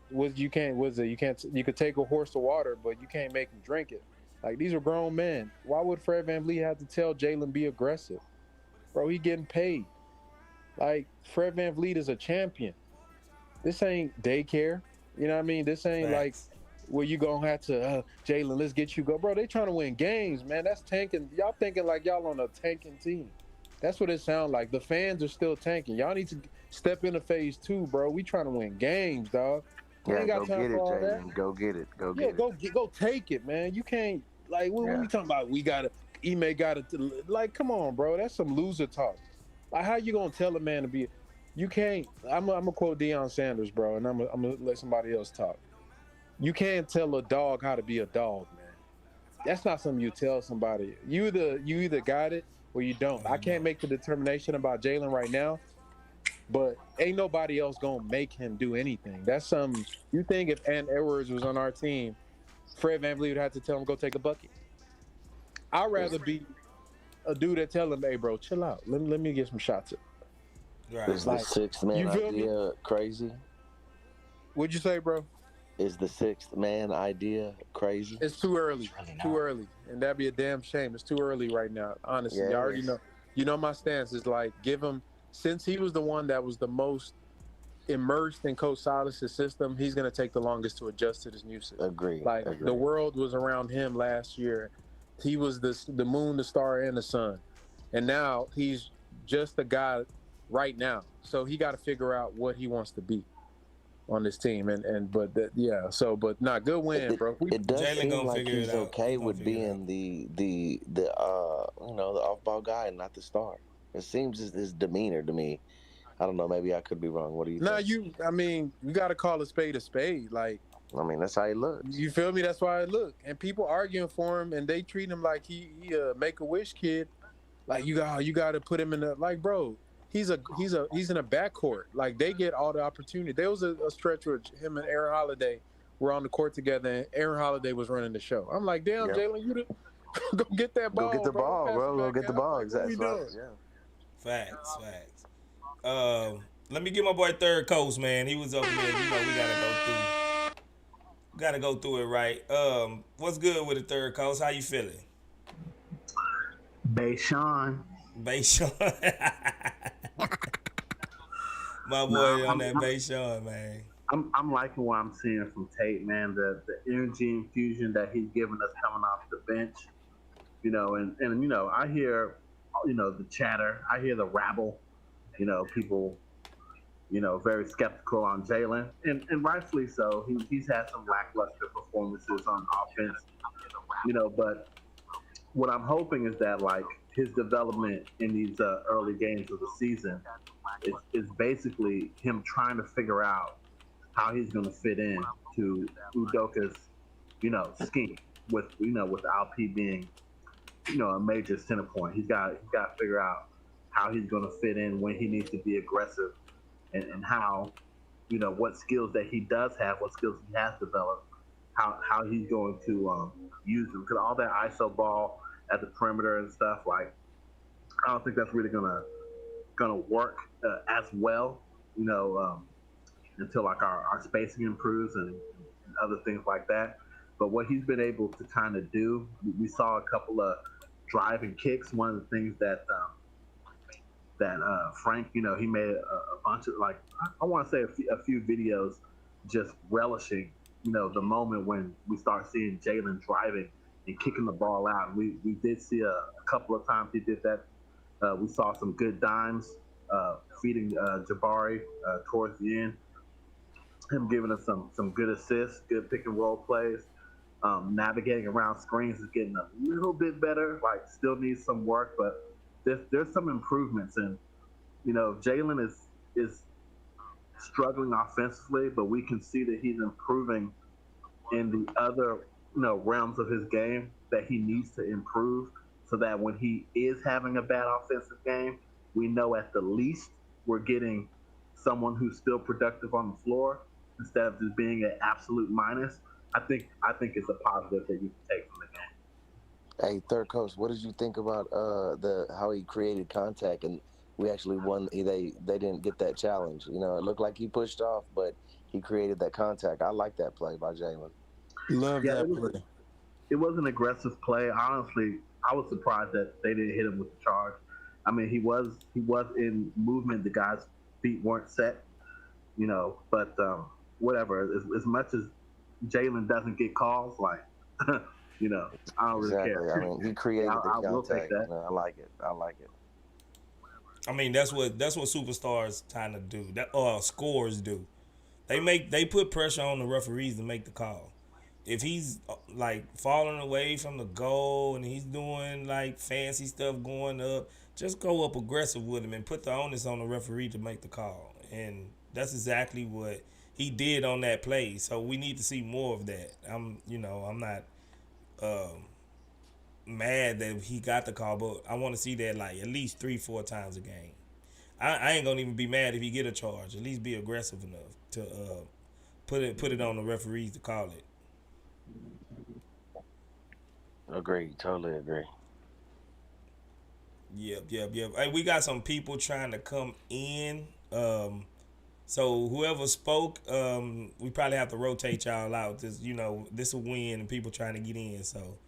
take a horse to water, but you can't make him drink it. Like, these are grown men. Why would Fred VanVleet have to tell Jaylen be aggressive? Bro, he getting paid. Like, Fred VanVleet is a champion. This ain't daycare. You know what I mean? This ain't like where you gonna have to, Jaylen, let's get you go. Bro, they trying to win games, man. That's tanking. Y'all thinking like y'all on a tanking team. That's what it sounds like. The fans are still tanking. Y'all need to step into phase 2, bro. We trying to win games, dog. We ain't got time for all that. Go get it. Go get it. Go take it, man. You can't, like, what are we talking about? Ime got to, like, come on, bro. That's some loser talk. Like, how you gonna tell a man to be? You can't. I'm gonna quote Deion Sanders, bro, and I'm gonna let somebody else talk. You can't tell a dog how to be a dog, man. That's not something you tell somebody. You either got it or you don't. I can't make the determination about Jaylen right now, but ain't nobody else gonna make him do anything. That's something. You think if Ant Edwards was on our team, Fred VanVleet would have to tell him go take a bucket. I'd rather be a dude that tell him, hey, bro, chill out. Let me get some shots up. Right. Is the 6th man idea crazy? What'd you say, bro? Is the sixth man idea crazy? It's too early. Too early. And that'd be a damn shame. It's too early right now. Honestly, I Yeah, already know. You know my stance is like give him, since he was the one that was the most immersed in Coach Silas's system, he's gonna take the longest to adjust to this new system. agree. The world was around him last year. He was the moon, the star, and the sun. And now he's just a guy right now. So he got to figure out what he wants to be on this team, but not good win, bro. It does Jaylen seem gonna like figure he's it out. okay with being the off ball guy and not the star. It seems his demeanor to me. I don't know. Maybe I could be wrong. What do you think? You got to call a spade a spade. Like, I mean, that's how he looks. You feel me? That's why I look. And people arguing for him, and they treat him like he a Make-A-Wish kid. Like you got to put him in the bro. He's in a backcourt. Like they get all the opportunity. There was a stretch where him and Aaron Holiday were on the court together, and Aaron Holiday was running the show. I'm like, damn, Jaylen, you go get that ball. Go get the ball, bro. Go get the ball. Like, Exactly. Yeah. Facts. Let me get my boy Third Coast, man. He was up here. You know, we gotta go through it right. What's good with the Third Coast? How you feeling? Bayshawn. My boy on that Bayshawn, man. I'm liking what I'm seeing from Tate, man. The energy infusion that he's giving us coming off the bench, you know, and you know, I hear, you know, the chatter, I hear the rabble, you know, people, you know, very skeptical on Jaylen, and rightfully so. He's had some lackluster performances on offense, you know, but what I'm hoping is that like his development in these early games of the season is basically him trying to figure out how he's going to fit in to Udoka's, you know, scheme with Alp being, you know, a major center point. He's got to figure out how he's going to fit in when he needs to be aggressive, and how, you know, what skills that he does have, what skills he has developed, how he's going to use them. Because all that ISO ball at the perimeter and stuff, like, I don't think that's really gonna work as well, you know, until like our spacing improves and other things like that. But what he's been able to kind of do, we saw a couple of driving kicks. One of the things that Frank, you know, he made a bunch of, like, I want to say a few videos just relishing, you know, the moment when we start seeing Jaylen driving and kicking the ball out. And we did see a couple of times he did that. We saw some good dimes feeding Jabari towards the end. Him giving us some good assists, good pick and roll plays. Navigating around screens is getting a little bit better. Like, still needs some work, but there's some improvements. And, you know, Jaylen is struggling offensively, but we can see that he's improving in the other, you know, realms of his game that he needs to improve, so that when he is having a bad offensive game, we know at the least we're getting someone who's still productive on the floor instead of just being an absolute minus. I think it's a positive that you can take from the game. Hey, Third Coast, what did you think about how he created contact and we actually won? They didn't get that challenge. You know, it looked like he pushed off, but he created that contact. I like that play by Jaylen. Love that play. It was an aggressive play. Honestly, I was surprised that they didn't hit him with the charge. I mean, he was in movement. The guy's feet weren't set, you know. But whatever. As much as Jaylen doesn't get calls, like, you know, I don't really care. I mean, he created the contact. I will take that. I like it. I mean, that's what superstars kind of do. That scorers do. They put pressure on the referees to make the call. If he's like falling away from the goal and he's doing like fancy stuff going up, just go up aggressive with him and put the onus on the referee to make the call. And that's exactly what he did on that play. So we need to see more of that. I'm not mad that he got the call, but I want to see that like at least 3-4 times a game. I ain't gonna even be mad if he get a charge. At least be aggressive enough to put it on the referees to call it. Agreed. Totally agree. Yep. Hey, we got some people trying to come in. So whoever spoke, we probably have to rotate y'all out. This a win and people trying to get in. So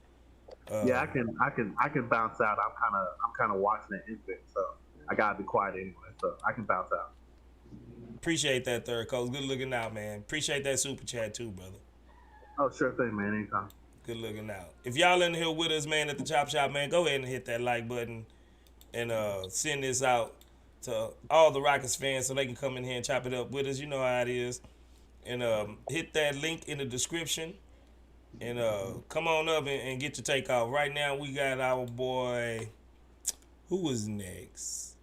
Yeah, um, I can bounce out. I'm kind of watching the infant, so I gotta be quiet anyway. So I can bounce out. appreciate that, third coach. Good looking out, man. Appreciate that super chat too, brother. Oh, sure thing, man. Anytime. Good looking out. If y'all in here with us, man, at the Chop Shop, man, go ahead and hit that like button and send this out to all the Rockets fans so they can come in here and chop it up with us. You know how it is. And hit that link in the description and come on up and get your take off. Right now, we got our boy. Who was next?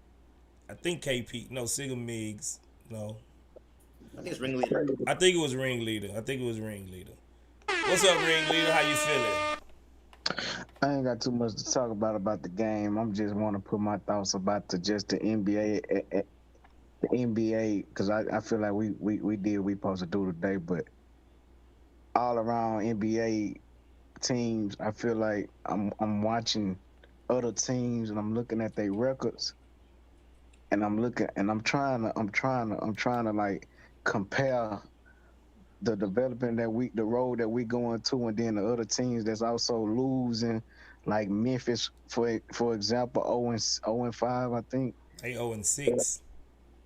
I think KP. No, Sigga Miggs. No. I think it's ringleader. I think it was Ringleader. What's up, Ringleader? How you feeling? I ain't got too much to talk about the game. I'm just want to put my thoughts about the NBA, because I feel like we did what we supposed to do today, but all around NBA teams, I feel like I'm watching other teams and I'm looking at their records, and I'm trying to like compare the development the road that we going to, and then the other teams that's also losing, like Memphis, for example, 0-5, I think. They 0-6.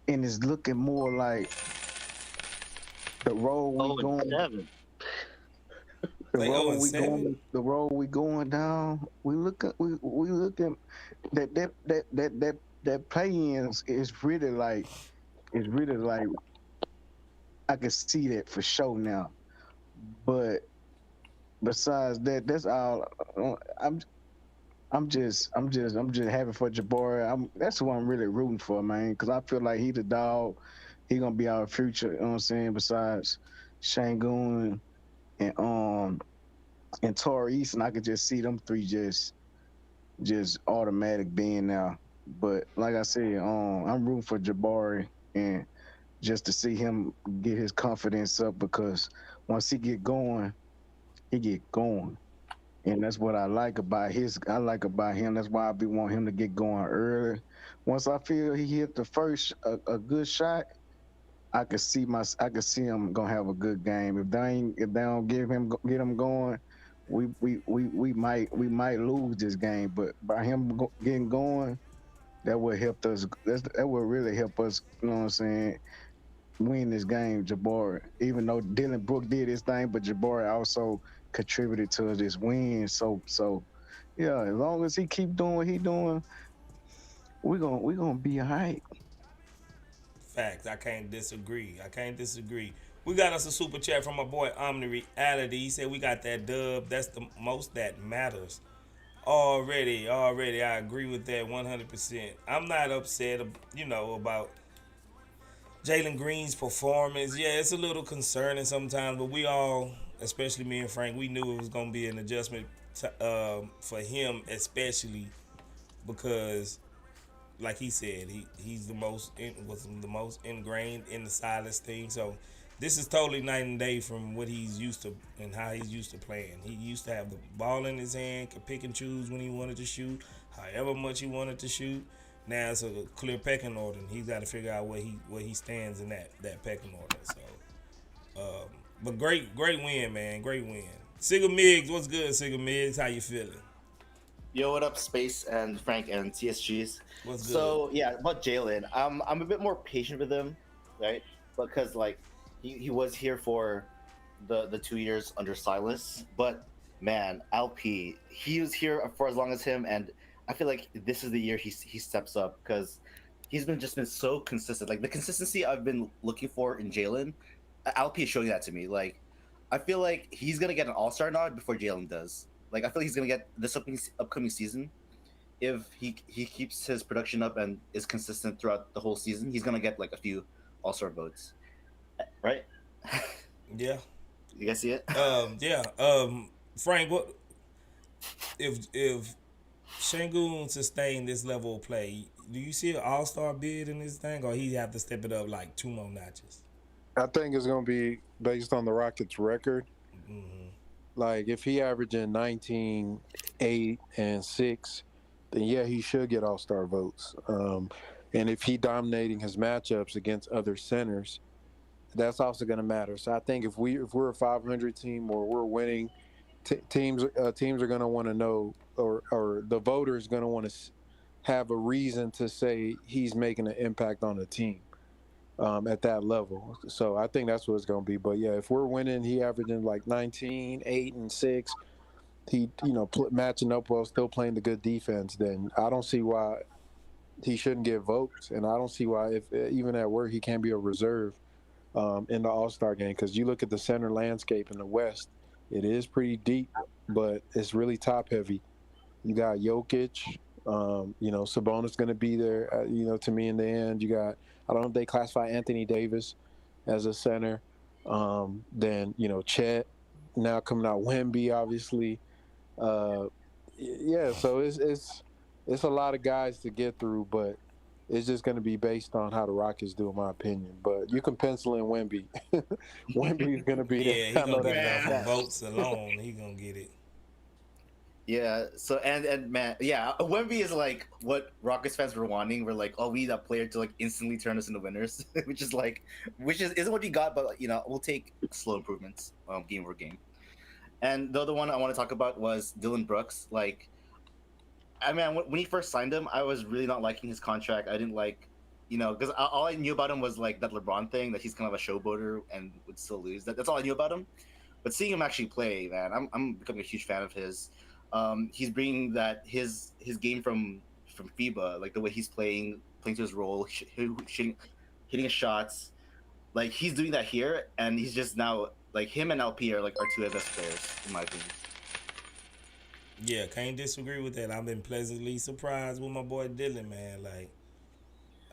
And it's looking more like the road we going. 7. The road we going down. We looking that play-ins is really like I can see that for sure now. But besides that, that's all. I'm just happy for Jabari. That's who I'm really rooting for, man, because I feel like he the dog. He gonna be our future. You know what I'm saying? Besides Şengün and Taurean, and I could just see them three just automatic being there. But like I said, I'm rooting for Jabari, and just to see him get his confidence up, because once he get going, and that's what I like about him. That's why I be want him to get going early. Once I feel he hit the first a good shot, I could see him gonna have a good game. If they don't get him going, we might lose this game. But by him getting going, that would help us. That would really help us. You know what I'm saying? Win this game, Jabari. Even though Dillon Brooks did his thing, but Jabari also contributed to this win. So yeah, as long as he keep doing what he doing, we're gonna be all right. Facts. I can't disagree. We got us a super chat from my boy Omni Reality. He said we got that dub. That's the most that matters. Already, I agree with that 100%. I'm not upset, about Jalen Green's performance. Yeah, it's a little concerning sometimes, but we all, especially me and Frank, we knew it was going to be an adjustment for him, especially because, like he said, he's was the most ingrained in the silence thing. So this is totally night and day from what he's used to and how he's used to playing. He used to have the ball in his hand, could pick and choose when he wanted to shoot, however much he wanted to shoot. Now it's a clear pecking order, and he's got to figure out where he stands in that pecking order. So, but great win, man, great win. Sigga Miggs, what's good, Sigga Miggs? How you feeling? Yo, what up, Space and Frank and TSGs? What's good? So yeah, about Jalen, I'm a bit more patient with him, right? Because like he was here for the 2 years under Silas, but man, LP, he was here for as long as him, and I feel like this is the year he steps up, because he's been so consistent. Like the consistency I've been looking for in Jalen, LP is showing that to me. Like I feel like he's gonna get an All-Star nod before Jalen does. Like I feel like he's gonna get this upcoming season. If he keeps his production up and is consistent throughout the whole season, he's gonna get like a few All-Star votes, right? Yeah. You guys see it? Yeah. Frank, what if Şengün sustained this level of play? Do you see an All-Star bid in this thing, or he have to step it up like 2 more notches? I think it's going to be based on the Rockets' record. Mm-hmm. Like, if he averaging 19, 8, and 6, then yeah, he should get All-Star votes. And And if he dominating his matchups against other centers, that's also going to matter. So I think if we're a 500 team or we're winning, teams are going to want to know, or the voters going to want to have a reason to say he's making an impact on the team at that level. So I think that's what it's going to be. But yeah, if we're winning, he averaging like 19, 8, and 6. He matching up well, still playing the good defense. Then I don't see why he shouldn't get votes, and I don't see why if even at work he can't be a reserve in the All-Star game, because you look at the center landscape in the West, it is pretty deep, but it's really top heavy. You got Jokic, Sabonis going to be there. To me in the end, you got, I don't know if they classify Anthony Davis as a center. Then Chet now coming out, Wemby obviously. Yeah, so it's a lot of guys to get through, but it's just going to be based on how the Rockets do, in my opinion. But you can pencil in Wemby. Wemby is going to be there. Yeah, he I know gonna get that. it off of votes alone. He gonna get it. Yeah. So and man, yeah, Wemby is like what Rockets fans were wanting. We're like, oh, we need that player to like instantly turn us into winners, which isn't what he got, but we'll take slow improvements, game over game. And the other one I want to talk about was Dillon Brooks. Like, I mean, when he first signed him, I was really not liking his contract. I didn't like, because all I knew about him was like that LeBron thing, that he's kind of a showboater and would still lose. That's all I knew about him. But seeing him actually play, man, I'm becoming a huge fan of his. He's bringing that his game from FIBA, like the way he's playing to his role, hitting his shots. Like he's doing that here, and he's just now like him and LP are like our two best players in my opinion. Yeah, can't disagree with that. I've been pleasantly surprised with my boy Dillon, man. Like,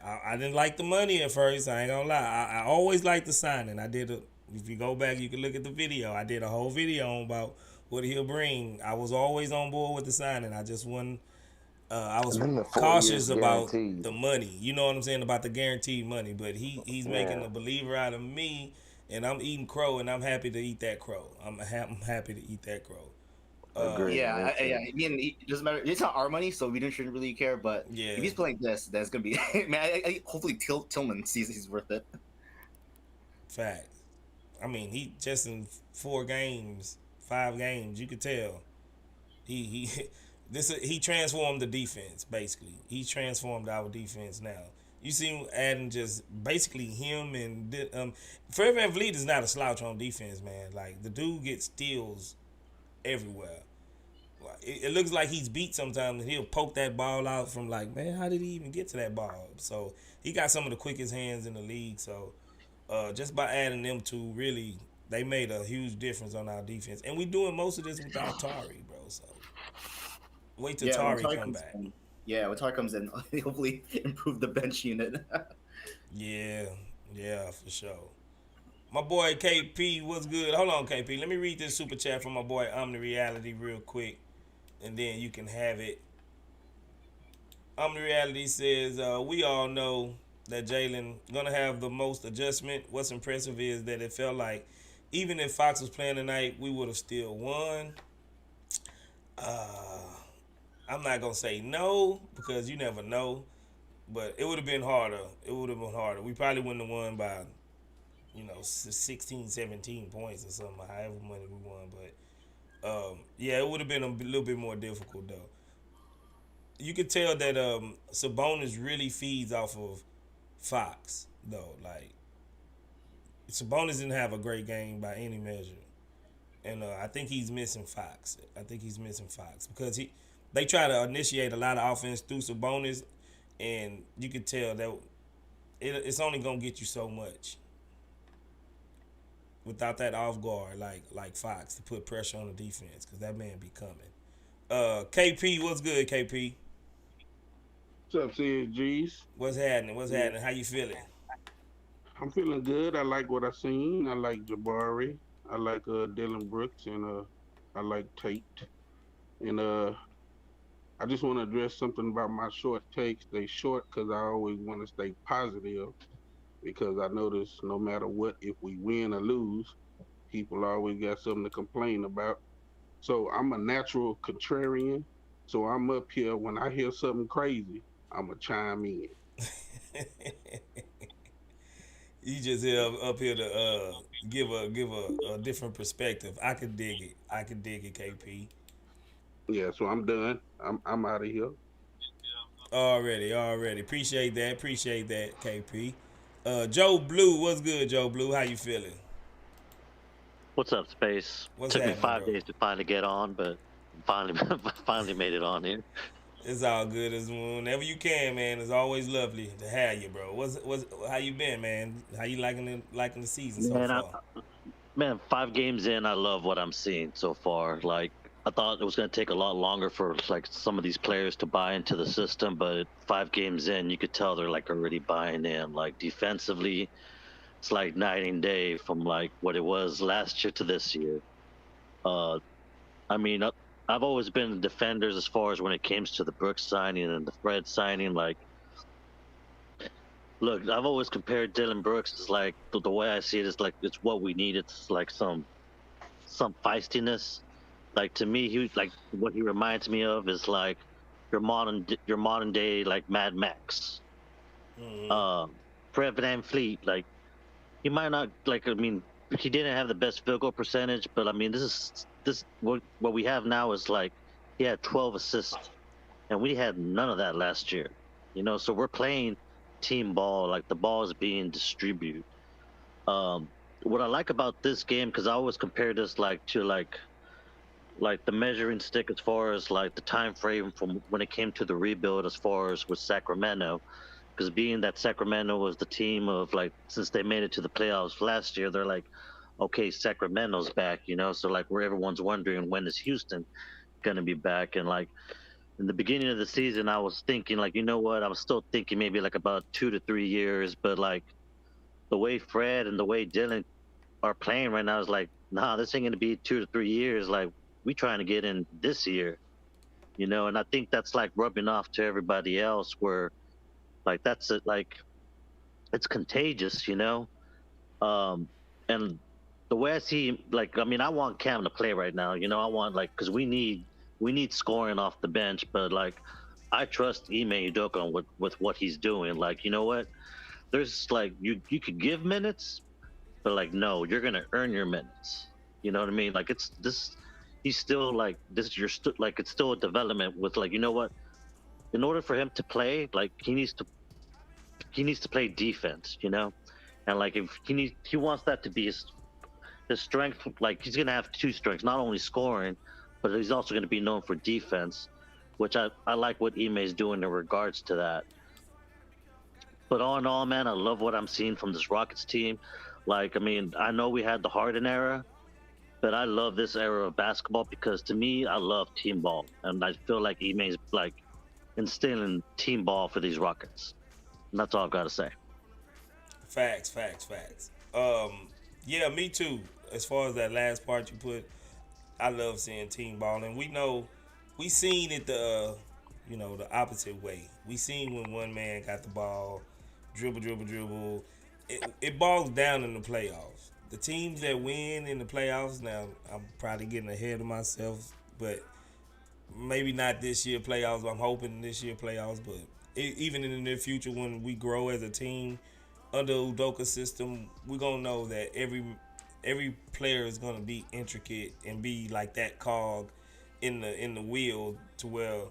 I didn't like the money at first. I ain't gonna lie. I always liked the signing. If you go back, you can look at the video. I did a whole video on about what he'll bring. I was always on board with the signing. I just wasn't. I was cautious about the money. You know what I'm saying, about the guaranteed money. But he's making a believer out of me, and I'm eating crow, and I'm happy to eat that crow. I'm happy to eat that crow. Yeah. I mean, it doesn't matter. It's not our money, so we shouldn't really care. But if he's playing this, that's gonna be man. Hopefully, Tillman sees he's worth it. Fact. I mean, he just in 5 games, you could tell he transformed the defense. Basically, he transformed our defense. Now you see him adding just basically him and Fred VanVleet is not a slouch on defense, man. Like the dude gets steals everywhere. It looks like he's beat sometimes, and he'll poke that ball out from like, man, how did he even get to that ball? So he got some of the quickest hands in the league. So just by adding them two, really, they made a huge difference on our defense. And we doing most of this without Tari, bro. So wait till Tari come back. When Tari comes in, hopefully improve the bench unit. Yeah, for sure. My boy KP, what's good? Hold on, KP. Let me read this super chat from my boy Omni Reality real quick, and then you can have it. Omni Reality says, we all know that Jaylen gonna have the most adjustment. What's impressive is that it felt like even if Fox was playing tonight, we would have still won. I'm not gonna say no because you never know, but it would have been harder. We probably wouldn't have won by 16, 17 points or something, however many we won. But it would have been a little bit more difficult though. You could tell that Sabonis really feeds off of Fox though. Like Sabonis didn't have a great game by any measure, and I think he's missing Fox. Because they try to initiate a lot of offense through Sabonis, and you could tell that it's only gonna get you so much without that off guard like Fox to put pressure on the defense, because that man be coming. KP, what's good, KP? What's up, CSGs? What's happening? How you feeling? I'm feeling good. I like what I seen. I like Jabari. I like Dillon Brooks, and I like Tate. And I just want to address something about my short takes. They short because I always want to stay positive, because I notice no matter what, if we win or lose, people always got something to complain about. So I'm a natural contrarian. So I'm up here when I hear something crazy, I'm going to chime in. You just here up here to give a different perspective. I could dig it. I could dig it, KP. Yeah, so I'm done. I'm out of here. Already. Appreciate that, KP. Joe Blue, what's good, Joe Blue? How you feeling? What's up, Space? What's Took me happening, 5 bro? days to finally get on, but finally finally made it on here. It's all good as whenever you can, man. It's always lovely to have you, bro. What's how you been, man? How you liking the season so Man, far? man, 5 games in, I love what I'm seeing so far. Like, I thought it was going to take a lot longer for like some of these players to buy into the system, but 5 games in, you could tell they're like already buying in. Like defensively, it's like night and day from like what it was last year to this year. Uh, I mean, I've always been defenders as far as when it comes to the Brooks signing and the Fred signing. Like, look, I've always compared Dillon Brooks as like the way I see it is like it's what we need. It's like some feistiness. Like to me, he like what he reminds me of is like your modern day like Mad Max. Mm-hmm. Fred VanVleet, like he might not like. I mean, he didn't have the best field goal percentage, but I mean, this what we have now is like he had 12 assists, and we had none of that last year. You know, so we're playing team ball, like the ball is being distributed. Um, what I like about this game, because I always compare this like to like the measuring stick as far as like the time frame from when it came to the rebuild as far as with Sacramento, because being that Sacramento was the team of like since they made it to the playoffs last year, they're like, okay, Sacramento's back, you know. So like where everyone's wondering when is Houston gonna be back, and like in the beginning of the season, I was thinking like, you know what, I was still thinking maybe like about 2 to 3 years, but like the way Fred and the way Dillon are playing right now is like, nah, this ain't gonna be 2 to 3 years. Like we trying to get in this year, you know. And I think that's like rubbing off to everybody else where like that's it, like it's contagious, you know. um and the way I see, like, I mean, I want Cam to play right now, you know. I want like, because we need scoring off the bench, but like I trust Ime Udoka with what he's doing. Like, you know what, there's like you could give minutes, but like no, you're gonna earn your minutes, you know what I mean. Like it's this, he's still like this, like it's still a development with like, you know what, in order for him to play, like he needs to play defense, you know. And like if he wants that to be his strength, like he's gonna have two strengths, not only scoring, but he's also gonna be known for defense, which I like what Ime is doing in regards to that. But all in all, man, I love what I'm seeing from this Rockets team. Like, I mean, I know we had the Harden era, but I love this era of basketball because to me, I love team ball, and I feel like Ime is like instilling team ball for these Rockets. And that's all I've got to say. Facts. Yeah, me too. As far as that last part you put, I love seeing team ball, and we know we seen it the opposite way. We seen when one man got the ball, dribble. It boils down in the playoffs. The teams that win in the playoffs. Now I'm probably getting ahead of myself, but maybe not this year playoffs. I'm hoping this year playoffs, but even in the near future when we grow as a team under Udoka's system, we're gonna know that every player is gonna be intricate and be like that cog in the wheel to where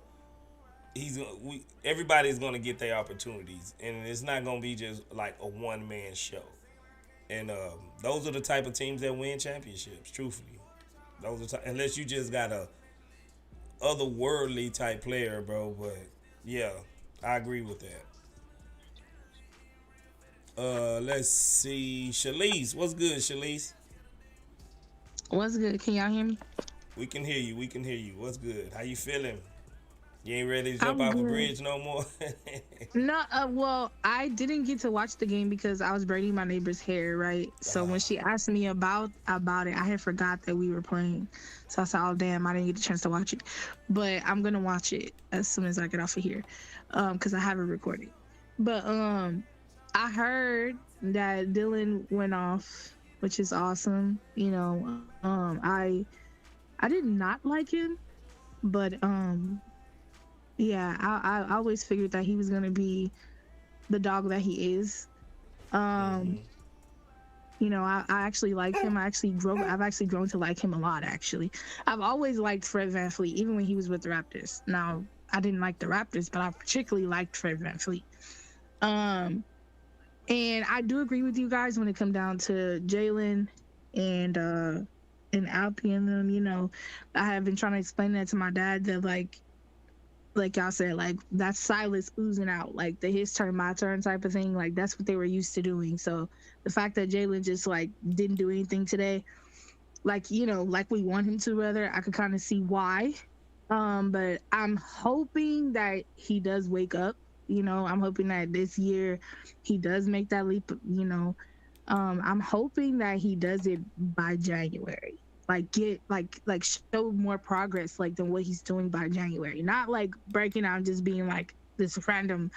everybody's gonna get their opportunities, and it's not gonna be just like a one man show. And those are the type of teams that win championships. Truthfully, unless you just got a otherworldly type player, bro. But yeah, I agree with that. Let's see, Shalise, what's good, Shalise? What's good? Can y'all hear me? We can hear you. What's good? How you feeling? You ain't ready to jump I'm off a good. bridge no more? No, well, I didn't get to watch the game because I was braiding my neighbor's hair, right? So when she asked me about it, I had forgot that we were playing. So I said, "Oh damn, I didn't get the chance to watch it." But I'm gonna watch it as soon as I get off of here, because I have it recorded. But I heard that Dillon went off, which is awesome. You know, I did not like him, but yeah, I always figured that he was gonna be the dog that he is. You know, I actually like him. I've actually grown to like him a lot, actually. I've always liked Fred VanVleet, even when he was with the Raptors. Now, I didn't like the Raptors, but I particularly liked Fred VanVleet. And I do agree with you guys when it comes down to Jalen and Alpi and them. You know, I have been trying to explain that to my dad that like y'all said, like that's Silas oozing out, like the his turn, my turn type of thing. Like that's what they were used to doing. So the fact that Jalen just like didn't do anything today, like, you know, like we want him to, rather, I could kind of see why. But I'm hoping that he does wake up. You know, I'm hoping that this year he does make that leap. You know, I'm hoping that he does it by January. Like get like show more progress like than what he's doing by January. Not like breaking out and just being like this random,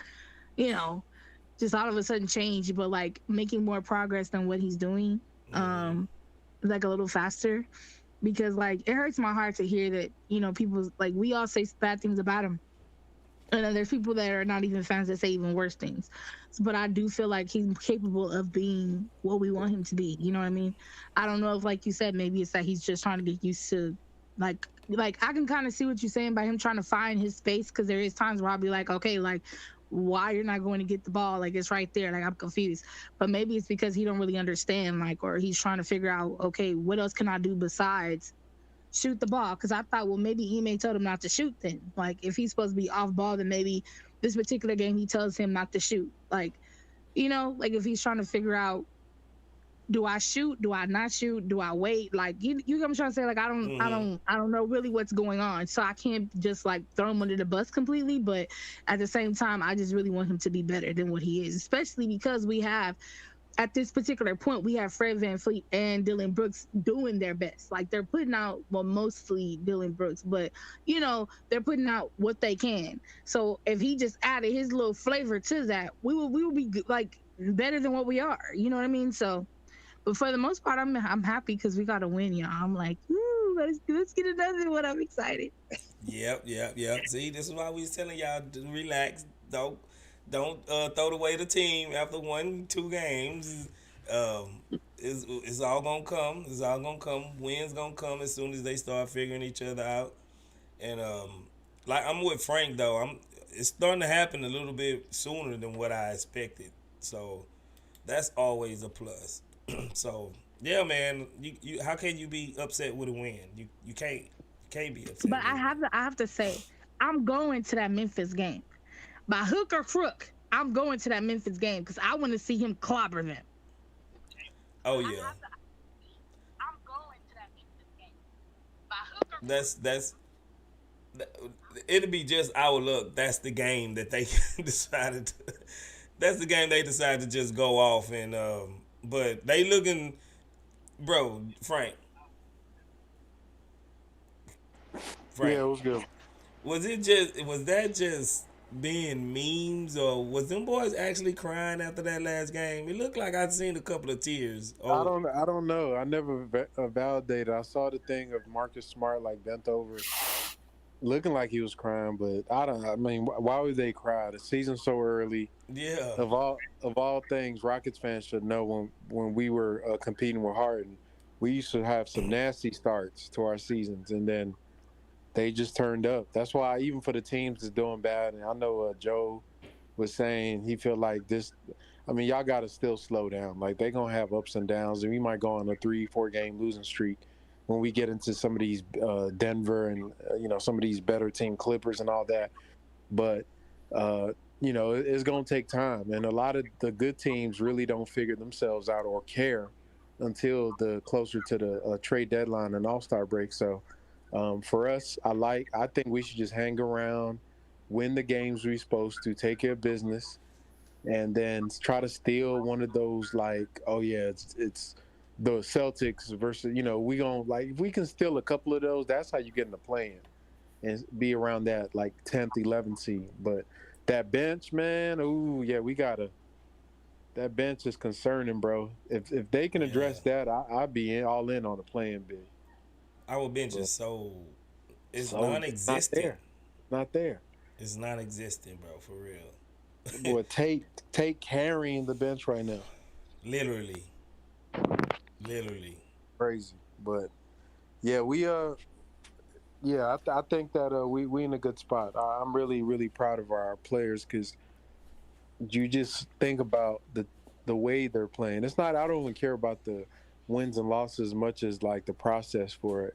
you know, just all of a sudden change, but like making more progress than what he's doing. Like a little faster. Because like it hurts my heart to hear that, you know, people like we all say bad things about him. And then there's people that are not even fans that say even worse things. But I do feel like he's capable of being what we want him to be. You know what I mean? I don't know if, like you said, maybe it's that he's just trying to get used to, like I can kind of see what you're saying by him trying to find his space. Because there is times where I'll be like, okay, like, why you're not going to get the ball? Like, it's right there. Like, I'm confused. But maybe it's because he don't really understand, like, or he's trying to figure out, okay, what else can I do besides shoot the ball? Because I thought, well, maybe Ime told him not to shoot then. Like, if he's supposed to be off ball, then maybe this particular game he tells him not to shoot. Like, you know, like if he's trying to figure out, do I shoot? Do I not shoot? Do I wait? Like, you get what I'm trying to say? Like, I don't know really what's going on. So I can't just like throw him under the bus completely. But at the same time, I just really want him to be better than what he is, especially because we have, at this particular point, we have Fred VanVleet and Dillon Brooks doing their best. Like, they're putting out, well, mostly Dillon Brooks, but, you know, they're putting out what they can. So if he just added his little flavor to that, we will be like better than what we are. You know what I mean? So, but for the most part, I'm happy because we got to win, y'all. I'm like, woo, let's get another one. I'm excited. Yep. See, this is why we was telling y'all to relax. Don't throw away the team after 1-2 games. It's all gonna come. It's all gonna come. Wins gonna come as soon as they start figuring each other out. And like I'm with Frank though. It's starting to happen a little bit sooner than what I expected. So that's always a plus. So yeah, man. You how can you be upset with a win? You can't be upset. But I have to say, I'm going to that Memphis game. By hook or crook, I'm going to that Memphis game because I want to see him clobber them. Oh yeah. I'm going to that Memphis game. By hook or crook. It'll be just our luck. That's the game that they decided. That's the game they decided to just go off and. But they looking, bro, Frank. Yeah, it was good. Was that just being memes, or was them boys actually crying after that last game? It looked like I'd seen a couple of tears. I don't know. I never validated. I saw the thing of Marcus Smart like bent over, looking like he was crying, but I mean, why would they cry? The season's so early. Yeah. Of all things, Rockets fans should know when we were competing with Harden, we used to have some nasty starts to our seasons, and then they just turned up. That's why even for the teams that's doing bad, and I know Joe was saying he feel like this. I mean, y'all got to still slow down. Like, they're going to have ups and downs, and we might go on a 3-4 game losing streak when we get into some of these Denver and, you know, some of these better team Clippers and all that. But, you know, it's going to take time. And a lot of the good teams really don't figure themselves out or care until the closer to the trade deadline and All-Star break. So for us, I think we should just hang around, win the games we're supposed to, take care of business, and then try to steal one of those, like, oh yeah, it's the Celtics versus, you know, we gonna, like, if we can steal a couple of those, that's how you get in the play-in and be around that like 10th, 11th seed. But that bench, man, ooh yeah, that bench is concerning, bro. If they can address that, I'd be all in on the play-in bid. Our bench is it's non-existent. Not there. It's non-existent, bro, for real. boy, Tate carrying the bench right now. Literally. Crazy, but yeah, I think that we in a good spot. I'm really proud of our players because you just think about the way they're playing. It's not. I don't even care about the wins and losses as much as like the process for it,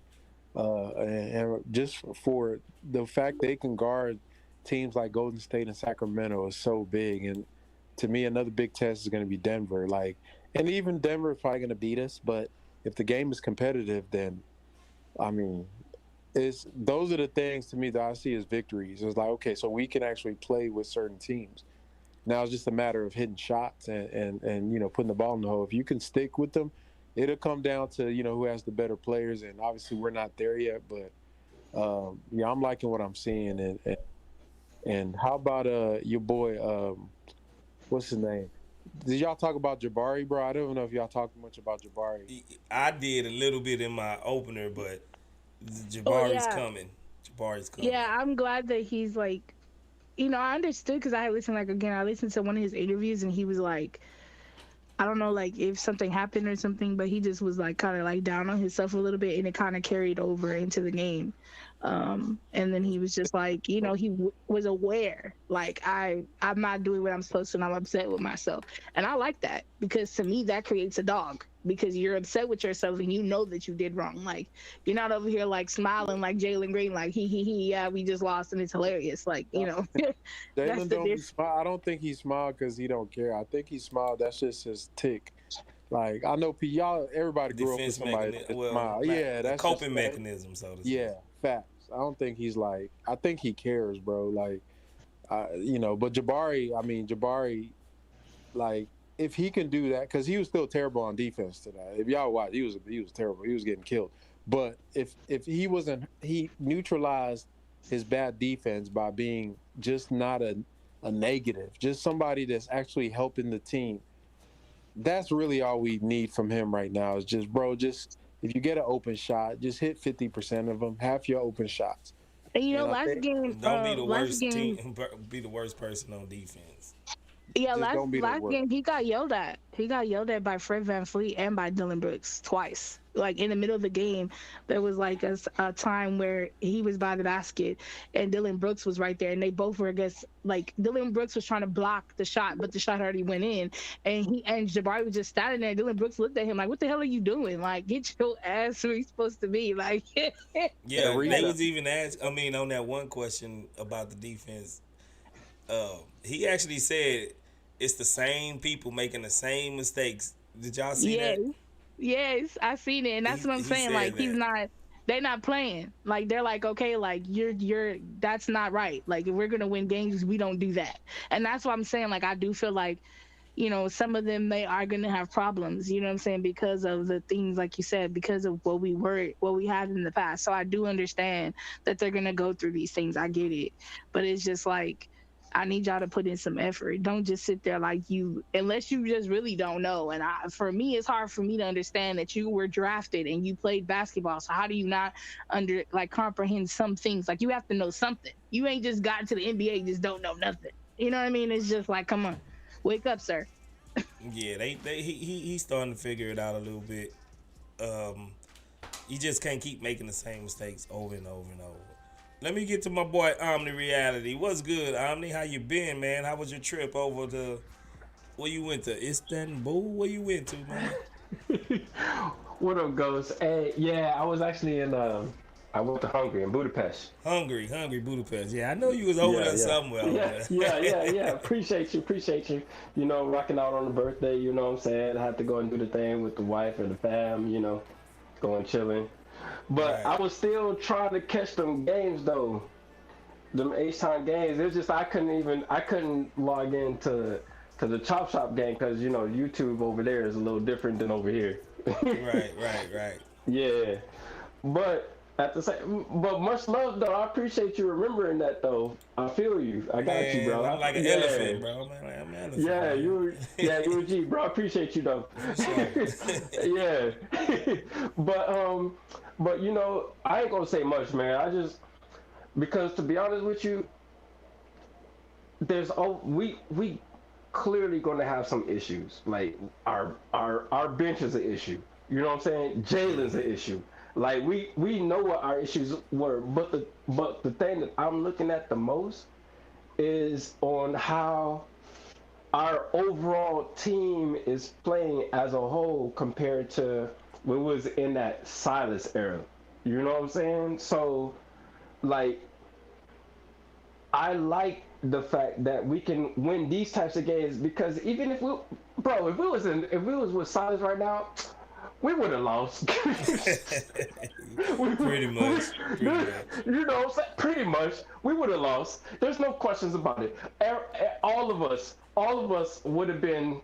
and just for the fact they can guard teams like Golden State and Sacramento is so big. And to me, another big test is going to be Denver. Like, and even Denver is probably going to beat us, but if the game is competitive, then I mean, those are the things to me that I see as victories. It's like, okay, so we can actually play with certain teams. Now it's just a matter of hitting shots and putting the ball in the hole. If you can stick with them, it'll come down to who has the better players. And obviously we're not there yet, but I'm liking what I'm seeing. And how about your boy? What's his name? Did y'all talk about Jabari, bro? I don't know if y'all talked much about Jabari. I did a little bit in my opener, but Jabari's coming. Yeah, I'm glad that he's like, I understood because I listened I listened to one of his interviews and he was like, I don't know, like if something happened or something, but he just was like kind of like down on himself a little bit, and it kind of carried over into the game. And then he was just like, he was aware, like I'm not doing what I'm supposed to, and I'm upset with myself. And I like that because to me that creates a dog, because you're upset with yourself and you know that you did wrong. Like you're not over here like smiling like Jalen Green, like he yeah, we just lost and it's hilarious. Like Jalen don't smile. I don't think he smiled because he don't care. I think he smiled. That's just his tick. Like I know everybody grew up with somebody that smile. Yeah, that's coping mechanism. So to yeah, facts. I don't think he's like. I think he cares, bro. Like, But Jabari, like if he can do that, because he was still terrible on defense tonight. If y'all watch, he was terrible. He was getting killed. But if he neutralized his bad defense by being just not a negative, just somebody that's actually helping the team. That's really all we need from him right now is just if you get an open shot, just hit 50% of them, half your open shots. And last game, don't be the worst team, be the worst person on defense. Yeah, last game he got yelled at. He got yelled at by Fred VanVleet and by Dillon Brooks twice. Like in the middle of the game, there was like a time where he was by the basket and Dillon Brooks was right there, and they both were against. Like Dillon Brooks was trying to block the shot, but the shot already went in, and Jabari was just standing there. Dillon Brooks looked at him like, "What the hell are you doing? Like, get your ass where you're supposed to be." Like, yeah, they was even asked. I mean, on that one question about the defense, he actually said it's the same people making the same mistakes. Did y'all see that? Yes, I seen it, and that's what I'm saying. Like they're not playing. Like they're like, okay, like you're that's not right. Like if we're gonna win games, we don't do that. And that's what I'm saying. Like I do feel like, some of them they are gonna have problems. You know what I'm saying, because of the things like you said, because of what we had in the past. So I do understand that they're gonna go through these things. I get it, but it's just like, I need y'all to put in some effort. Don't just sit there like unless you just really don't know. And for me, it's hard for me to understand that you were drafted and you played basketball. So how do you not comprehend some things? Like you have to know something. You ain't just gotten to the NBA and just don't know nothing. You know what I mean? It's just like, come on, wake up, sir. Yeah, he's starting to figure it out a little bit. You just can't keep making the same mistakes over and over and over. Let me get to my boy Omni Reality. What's good, Omni? How you been, man? How was your trip over to where you went to? Istanbul? Where you went to, man? What up, Ghost? Hey, yeah, I was actually I went to Hungary in Budapest. Hungary, Budapest. Yeah, I know you was over there somewhere. Yeah. Appreciate you. Rocking out on the birthday, you know what I'm saying? I had to go and do the thing with the wife and the fam, going chilling. But right. I was still trying to catch them games though, them H-time games. It was just I couldn't log into the Chop Shop game because YouTube over there is a little different than over here. Right. Yeah, but much love though. I appreciate you remembering that though. I feel you. I got you, bro. I'm like an elephant, bro. I'm an elephant. Yeah, you're a G, bro. I appreciate you though. Yeah, but I ain't gonna say much, man. Because to be honest with you, we clearly going to have some issues. Like our bench is an issue. You know what I'm saying? Jalen's an issue. Like we know what our issues were, but the thing that I'm looking at the most is on how our overall team is playing as a whole compared to what was in that Silas era. You know what I'm saying? So, like, I like the fact that we can win these types of games because even if we, bro, if we was with Silas right now, we would have lost. Pretty much. You know, pretty much, we would have lost. There's no questions about it. All of us would have been,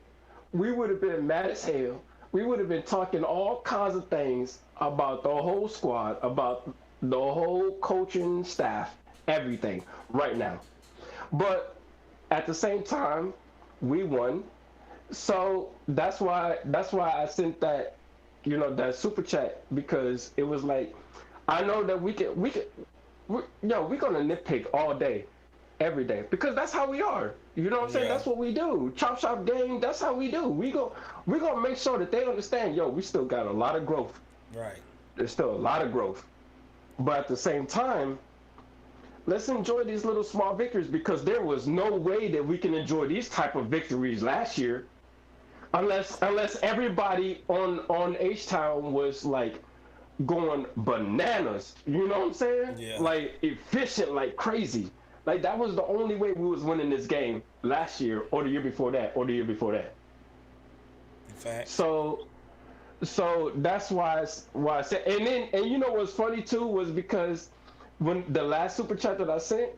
we would have been mad as hell. We would have been talking all kinds of things about the whole squad, about the whole coaching staff, everything right now. But at the same time, we won. So that's why I sent that, you know, that super chat, because it was like, I know that we're gonna nitpick all day, every day, because that's how we are. You know what I'm saying? That's what we do. Chop shop game. That's how we do. We're gonna make sure that they understand. Yo, we still got a lot of growth. Right. There's still a lot of growth, but at the same time, let's enjoy these little small victories, because there was no way that we can enjoy these type of victories last year, unless everybody on H-Town was like going bananas. You know what I'm saying? Yeah. Like efficient, like crazy. Like that was the only way we was winning this game last year, or the year before that, or the year before that. In fact. So that's why I said, and you know what's funny too was because when the last super chat that I sent,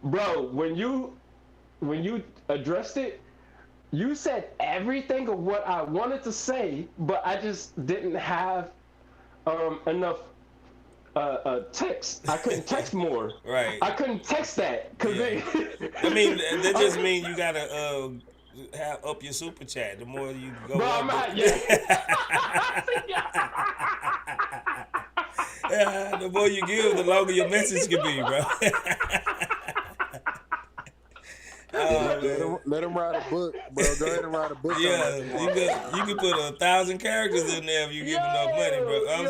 bro, when you addressed it, you said everything of what I wanted to say, but I just didn't have enough text. I couldn't text more. Right. I couldn't text that because I mean, that just means you gotta have up your super chat. The more you go bro, up, I'm not, the more you give, the longer your message can be, bro. Let him write a book, bro. Go ahead and write a book. Yeah, you can put 1,000 characters in there if you give enough money, bro. I'm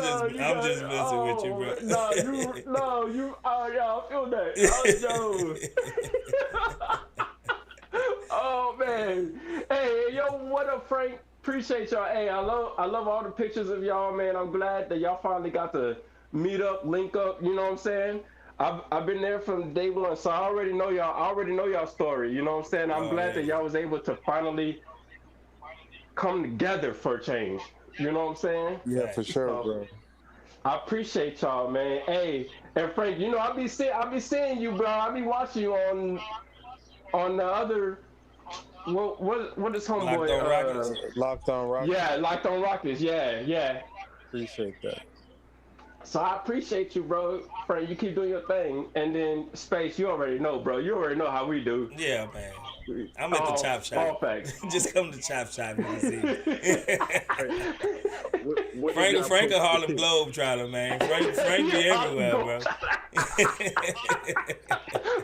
just messing with you, bro. I feel that. Oh man, hey, yo, what up, Frank? Appreciate y'all. Hey, I love all the pictures of y'all, man. I'm glad that y'all finally got to meet up, link up. You know what I'm saying? I've been there from day one, so I already know y'all. I already know y'all story. You know what I'm saying? I'm glad that y'all was able to finally come together for a change. You know what I'm saying? Yeah, for sure, bro. I appreciate y'all, man. Hey, and Frank, you know I be seeing you, bro. I be watching you on the other. What is homeboy? Locked on Rockets. Yeah, Locked on Rockets. Yeah. Appreciate that. So I appreciate you, bro. Frank, you keep doing your thing. And then Space, you already know, bro. You already know how we do. Yeah, man. I'm at the chop shop. All facts. Just come to chop shop if you see me. Frank a Harlem Globetrotter, man. Frank be everywhere, bro.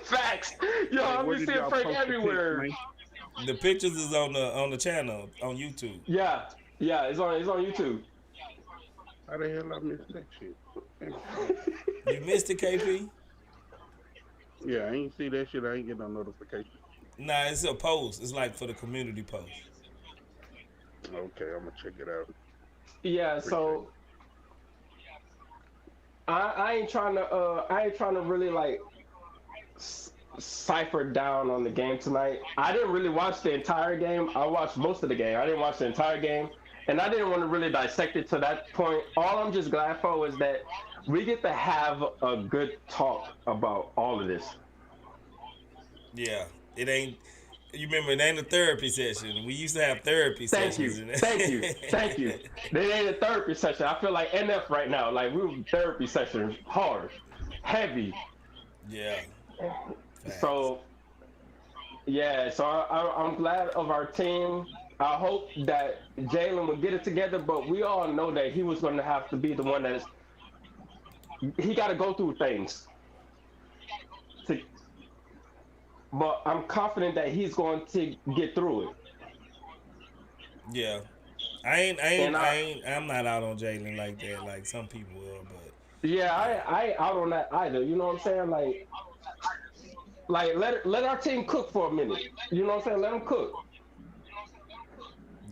Facts. Yo, I'm just seeing Frank everywhere. The pictures is on the channel on YouTube. Yeah, it's on YouTube. How the hell I missed that shit? You missed it, KP? Yeah, I ain't see that shit. I ain't get no notification. Nah, it's a post. It's like for the community post. Okay, I'm gonna check it out. Yeah, so I ain't trying to really like cipher down on the game tonight. I didn't really watch the entire game. I watched most of the game. I didn't watch the entire game. And I didn't want to really dissect it to that point. All I'm just glad for is that we get to have a good talk about all of this. Yeah, it ain't. You remember, it ain't a therapy session. We used to have therapy sessions. Thank you. It ain't a therapy session. I feel like NF right now. Like we were therapy sessions, hard, heavy. Yeah. So I'm glad of our team. I hope that Jalen will get it together, but we all know that he was going to have to be the one he got to go through things. but I'm confident that he's going to get through it. Yeah. I'm not out on Jalen like that, like some people will, but Yeah, I ain't out on that either. You know what I'm saying? Like let our team cook for a minute. You know what I'm saying? Let them cook.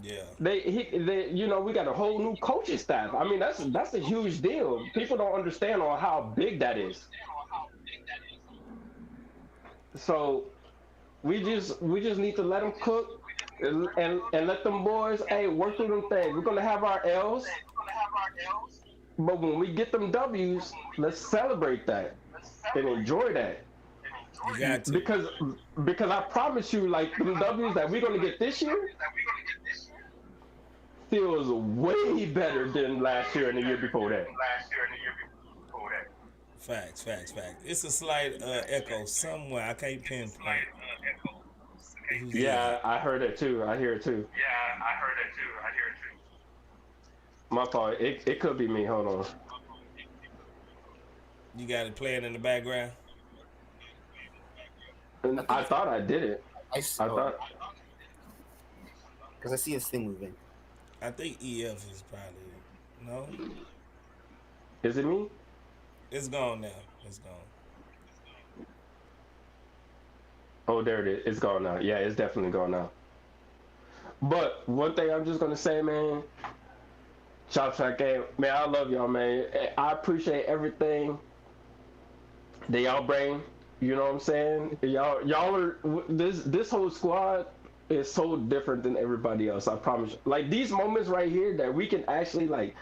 yeah. They you know, we got a whole new coaching staff. I mean, that's a huge deal. People don't understand on how big that is. So we just need to let them cook and let them boys, hey, work through them things. We're gonna have our L's, but when we get them W's, let's celebrate that and enjoy that. You got to. Because I promise you, like the W's that we're gonna get this year feels way better than last year and the year before that. Facts. It's a slight echo somewhere. I can't pinpoint. Yeah, I heard it too. I hear it too. My fault. It could be me. Hold on. You got it playing in the background? I thought I did it. I thought. Because I see his thing moving. I think EF is probably no. Is it me? It's gone now. It's gone. Oh, there it is. It's gone now. Yeah, it's definitely gone now. But one thing I'm just gonna say, man, Chop Shot Game, man, I love y'all, man. I appreciate everything that y'all bring. You know what I'm saying? Y'all are this whole squad is so different than everybody else. I promise you. Like these moments right here that we can actually like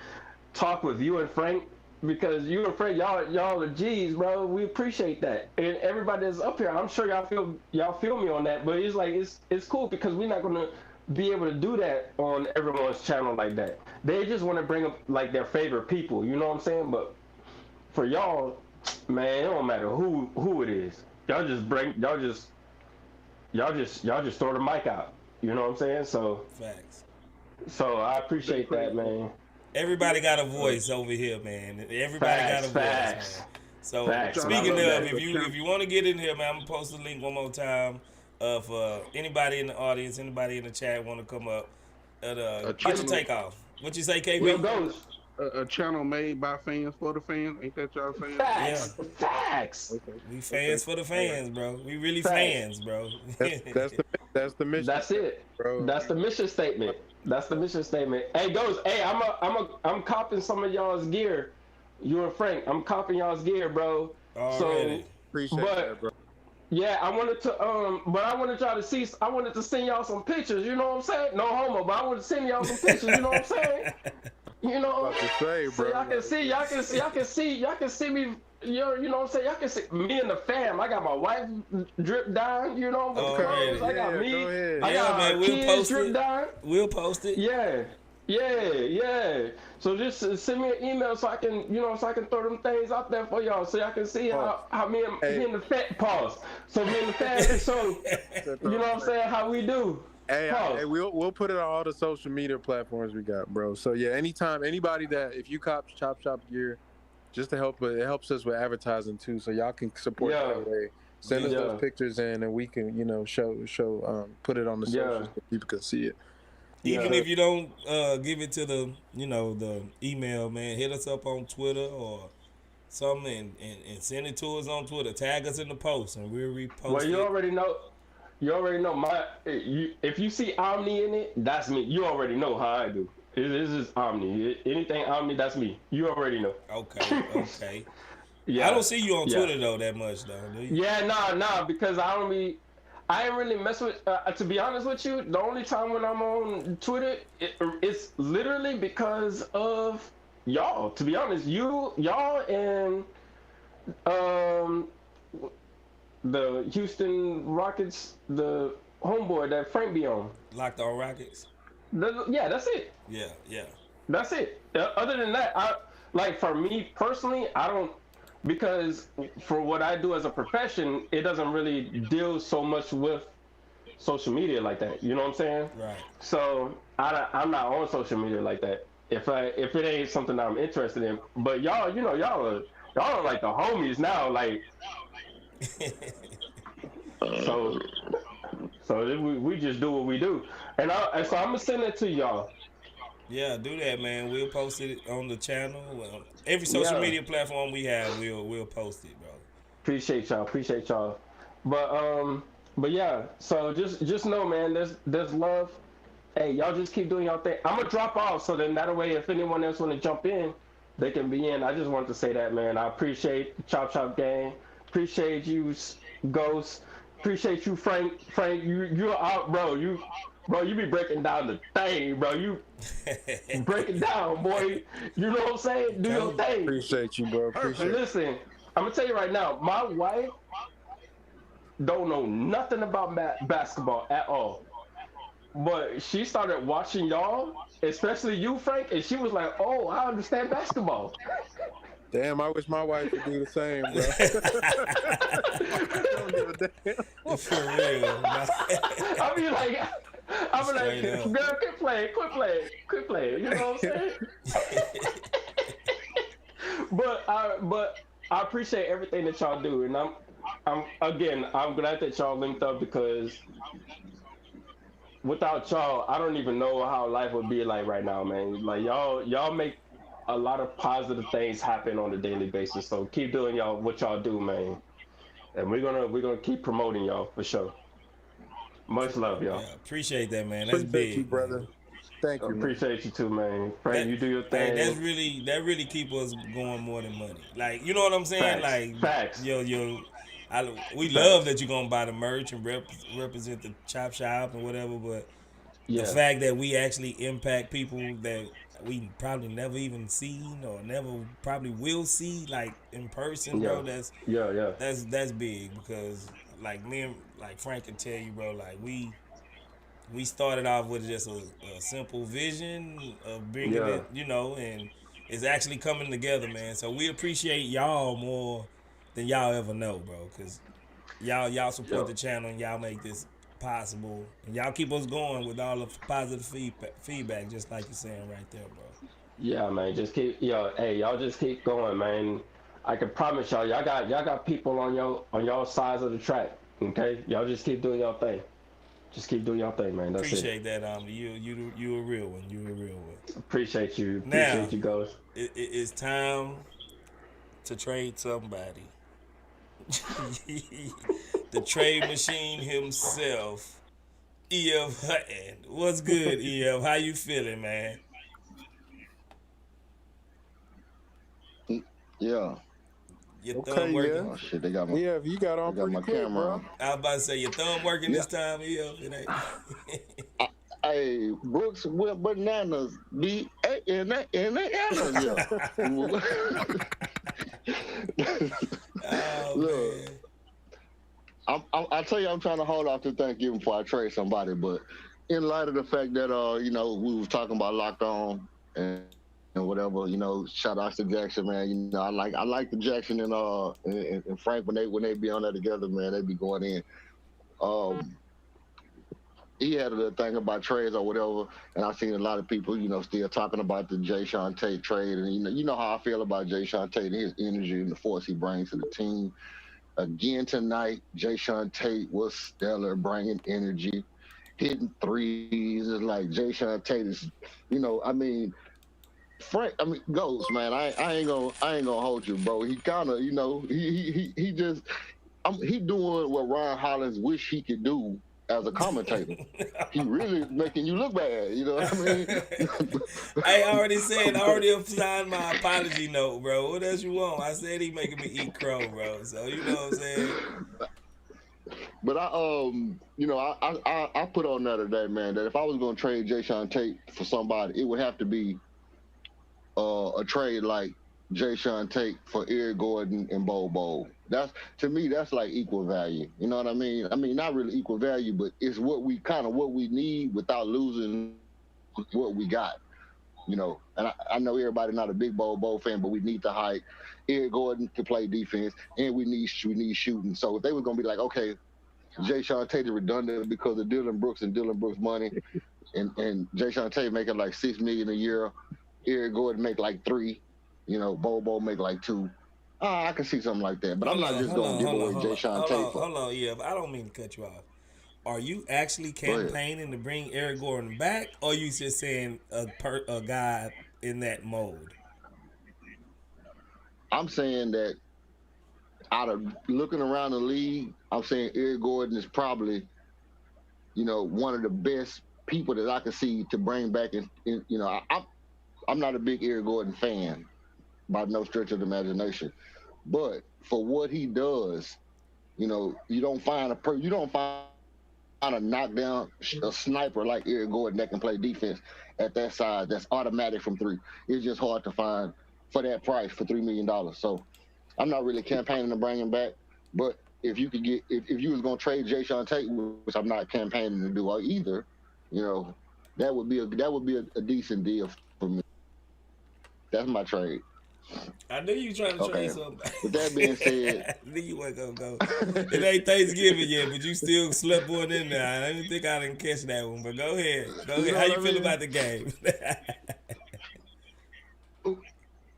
talk with you and Frank, because you and Frank, y'all are G's, bro. We appreciate that, and everybody that's up here, I'm sure y'all feel me on that. But it's like it's cool because we're not gonna be able to do that on everyone's channel like that. They just want to bring up like their favorite people. You know what I'm saying? But for y'all, man, it don't matter who it is. Y'all just throw the mic out. You know what I'm saying? So facts. So I appreciate that, man. Everybody got a voice over here, man. Everybody got a voice, man. So speaking of, if you want to get in here, man, I'm gonna post the link one more time. For anybody in the audience, anybody in the chat want to come up, get your take off. What you say, KB? A channel made by fans for the fans. Ain't that y'all saying? Facts. Okay. We fans for the fans, bro. We really fans, bro. That's the mission. That's it, bro. That's the mission statement. Hey, Ghost. Hey, I'm copping some of y'all's gear. You and Frank, I'm copping y'all's gear, bro. Already. So appreciate that, bro. Yeah, I wanted y'all to see. I wanted to send y'all some pictures. You know what I'm saying? No homo, but I wanted to send y'all some pictures. You know what I'm saying? You know, about to say, bro. So y'all can see me. You know what I'm saying? Y'all can see me and the fam. I got my wife drip down. You know, with the clothes. I got me. I got my kids drip down. We'll post it. Yeah. So just send me an email so I can, so I can throw them things out there for y'all, so y'all can see how me and the fat pause. So me and the fam can show, you know what I'm saying, how we do. Hey, we'll put it on all the social media platforms we got, bro. So yeah, anytime anybody that if you cop Chop Shop gear, just to help, it helps us with advertising too, so y'all can support that way. Send us those pictures in, and we can, show, put it on the socials so people can see it. Even if you don't give it to the, the email, man, hit us up on Twitter or something and send it to us on Twitter. Tag us in the post and we'll repost it. Well, you already know if you see Omni in it, that's me. You already know how I do. This is Omni. Anything Omni, that's me. You already know. Okay. Yeah. I don't see you on Twitter though that much though, do you? Yeah, nah, because I ain't really mess with. To be honest with you, the only time when I'm on Twitter, it's literally because of y'all. To be honest, y'all and the Houston Rockets, the homeboy that Frank be on. Locked On Rockets. Yeah, that's it. Yeah. That's it. Other than that, for me personally, I don't. Because for what I do as a profession, it doesn't really deal so much with social media like that. You know what I'm saying? Right. So I'm not on social media like that. If it ain't something that I'm interested in. But y'all are like the homies now. Like So we just do what we do, and so I'm gonna send it to y'all. Yeah, do that, man. We'll post it on the channel. Every social Yeah, media platform we have, we'll post it, bro. appreciate y'all. But yeah. So just know, man. There's love. Hey, y'all just keep doing y'all thing. I'm gonna drop off, so then that way, if anyone else want to jump in, they can be in. I just wanted to say that, man. I appreciate the Chop Chop gang. Appreciate you, Ghost. Appreciate you, Frank. Frank, you're out, bro. You be breaking down the thing, bro. You break it down, boy. You know what I'm saying? Do your thing. Appreciate you, bro. Appreciate And listen, I'm gonna tell you right now, my wife don't know nothing about basketball at all. But she started watching y'all, especially you, Frank, and she was like, "Oh, I understand basketball." Damn, I wish my wife would do the same, bro. Don't give a damn. For real. I be like, girl, quit playing. You know what I'm saying? But I appreciate everything that y'all do, and I'm glad that y'all linked up, because without y'all, I don't even know how life would be like right now, man. Like y'all make a lot of positive things happen on a daily basis. So keep doing what y'all do, man. And we're gonna keep promoting y'all for sure. Much love, y'all. Yeah, appreciate that, man. That's big, you, brother. Man. Thank you. Appreciate you too, man. Frank, you do your thing. Hey, that really keep us going more than money. Like, you know what I'm saying? Facts. We love that you're gonna buy the merch and represent the chop shop and whatever, but the fact that we actually impact people that we probably never even seen or never probably will see, like, in person, bro. That's big, because like me and like Frank can tell you, bro, like we started off with just a simple vision of bringing it, and it's actually coming together, man. So we appreciate y'all more than y'all ever know, bro, because y'all support the channel and y'all make this possible, and y'all keep us going with all the positive feedback, just like you're saying right there, bro. Yeah, man, y'all just keep going, man. I can promise y'all got people on y'all sides of the track. Okay, y'all just keep doing y'all thing. Just keep doing y'all thing, man. That's Appreciate that. You a real one. You a real one. Appreciate you. Now, Appreciate you, Ghost. It's time to trade somebody. The trade machine himself, E.F. Hutton. What's good, E.F.? How you feeling, man? Yeah. Your thumb working? Oh shit, they got my you got on pretty my quick, camera bro. on. I was about to say, your thumb working this time, E.F. It ain't. Hey, Brooks went bananas. In that answer. Oh, Look, man. I tell you, I'm trying to hold off to Thanksgiving before I trade somebody. But in light of the fact that we was talking about Locked On and whatever, shout out to Jackson, man. I like the Jackson and Frank when they be on there together, man. They be going in. He had a thing about trades or whatever, and I've seen a lot of people, still talking about the Jayshawn Tate trade, and you know how I feel about Jayshawn Tate and his energy and the force he brings to the team. Again tonight, Jayshawn Tate was stellar, bringing energy, hitting threes. It's like Jayshawn Tate is, Frank. Ghost, man. I ain't gonna hold you, bro. He kind of, he just, he doing what Ron Hollins wish he could do as a commentator. He really making you look bad, you know what I mean? I already signed my apology note, bro. What else you want? I said he making me eat crow, bro. So you know what I'm saying? But I put on the other day, man, that if I was gonna trade Jayshawn Tate for somebody, it would have to be a trade like Jayshawn Tate for Eric Gordon and Bobo. To me, that's like equal value. You know what I mean? I mean, not really equal value, but it's what we need without losing what we got. And I know everybody not a big Bobo fan, but we need the height. Eric Gordon can play defense, and we need shooting. So if they were gonna be like, okay, Jayshawn Tate is redundant because of Dillon Brooks and Dillon Brooks money, and Jayshawn Tate making like $6 million a year, Eric Gordon make like $3 million, Bobo make like $2 million. I can see something like that, but I'm not just going to give away Jay Sean Tate. Hold on, yeah, but I don't mean to cut you off. Are you actually campaigning to bring Eric Gordon back, or you just saying a guy in that mode? I'm saying that out of looking around the league, I'm saying Eric Gordon is probably, one of the best people that I can see to bring back. I'm not a big Eric Gordon fan by no stretch of the imagination, but for what he does, you don't find a knockdown a sniper like Eric Gordon that can play defense at that size that's automatic from three. It's just hard to find for that price for $3 million. So I'm not really campaigning to bring him back, but if you could get if you was gonna trade Jay Sean Tate, which I'm not campaigning to do either, that would be a decent deal for me. That's my trade. I knew you trying to trade something. With that being said, I knew you wasn't gonna go. It ain't Thanksgiving yet, but you still slept one in there. I didn't think I didn't catch that one, but go ahead. How you feel about the game?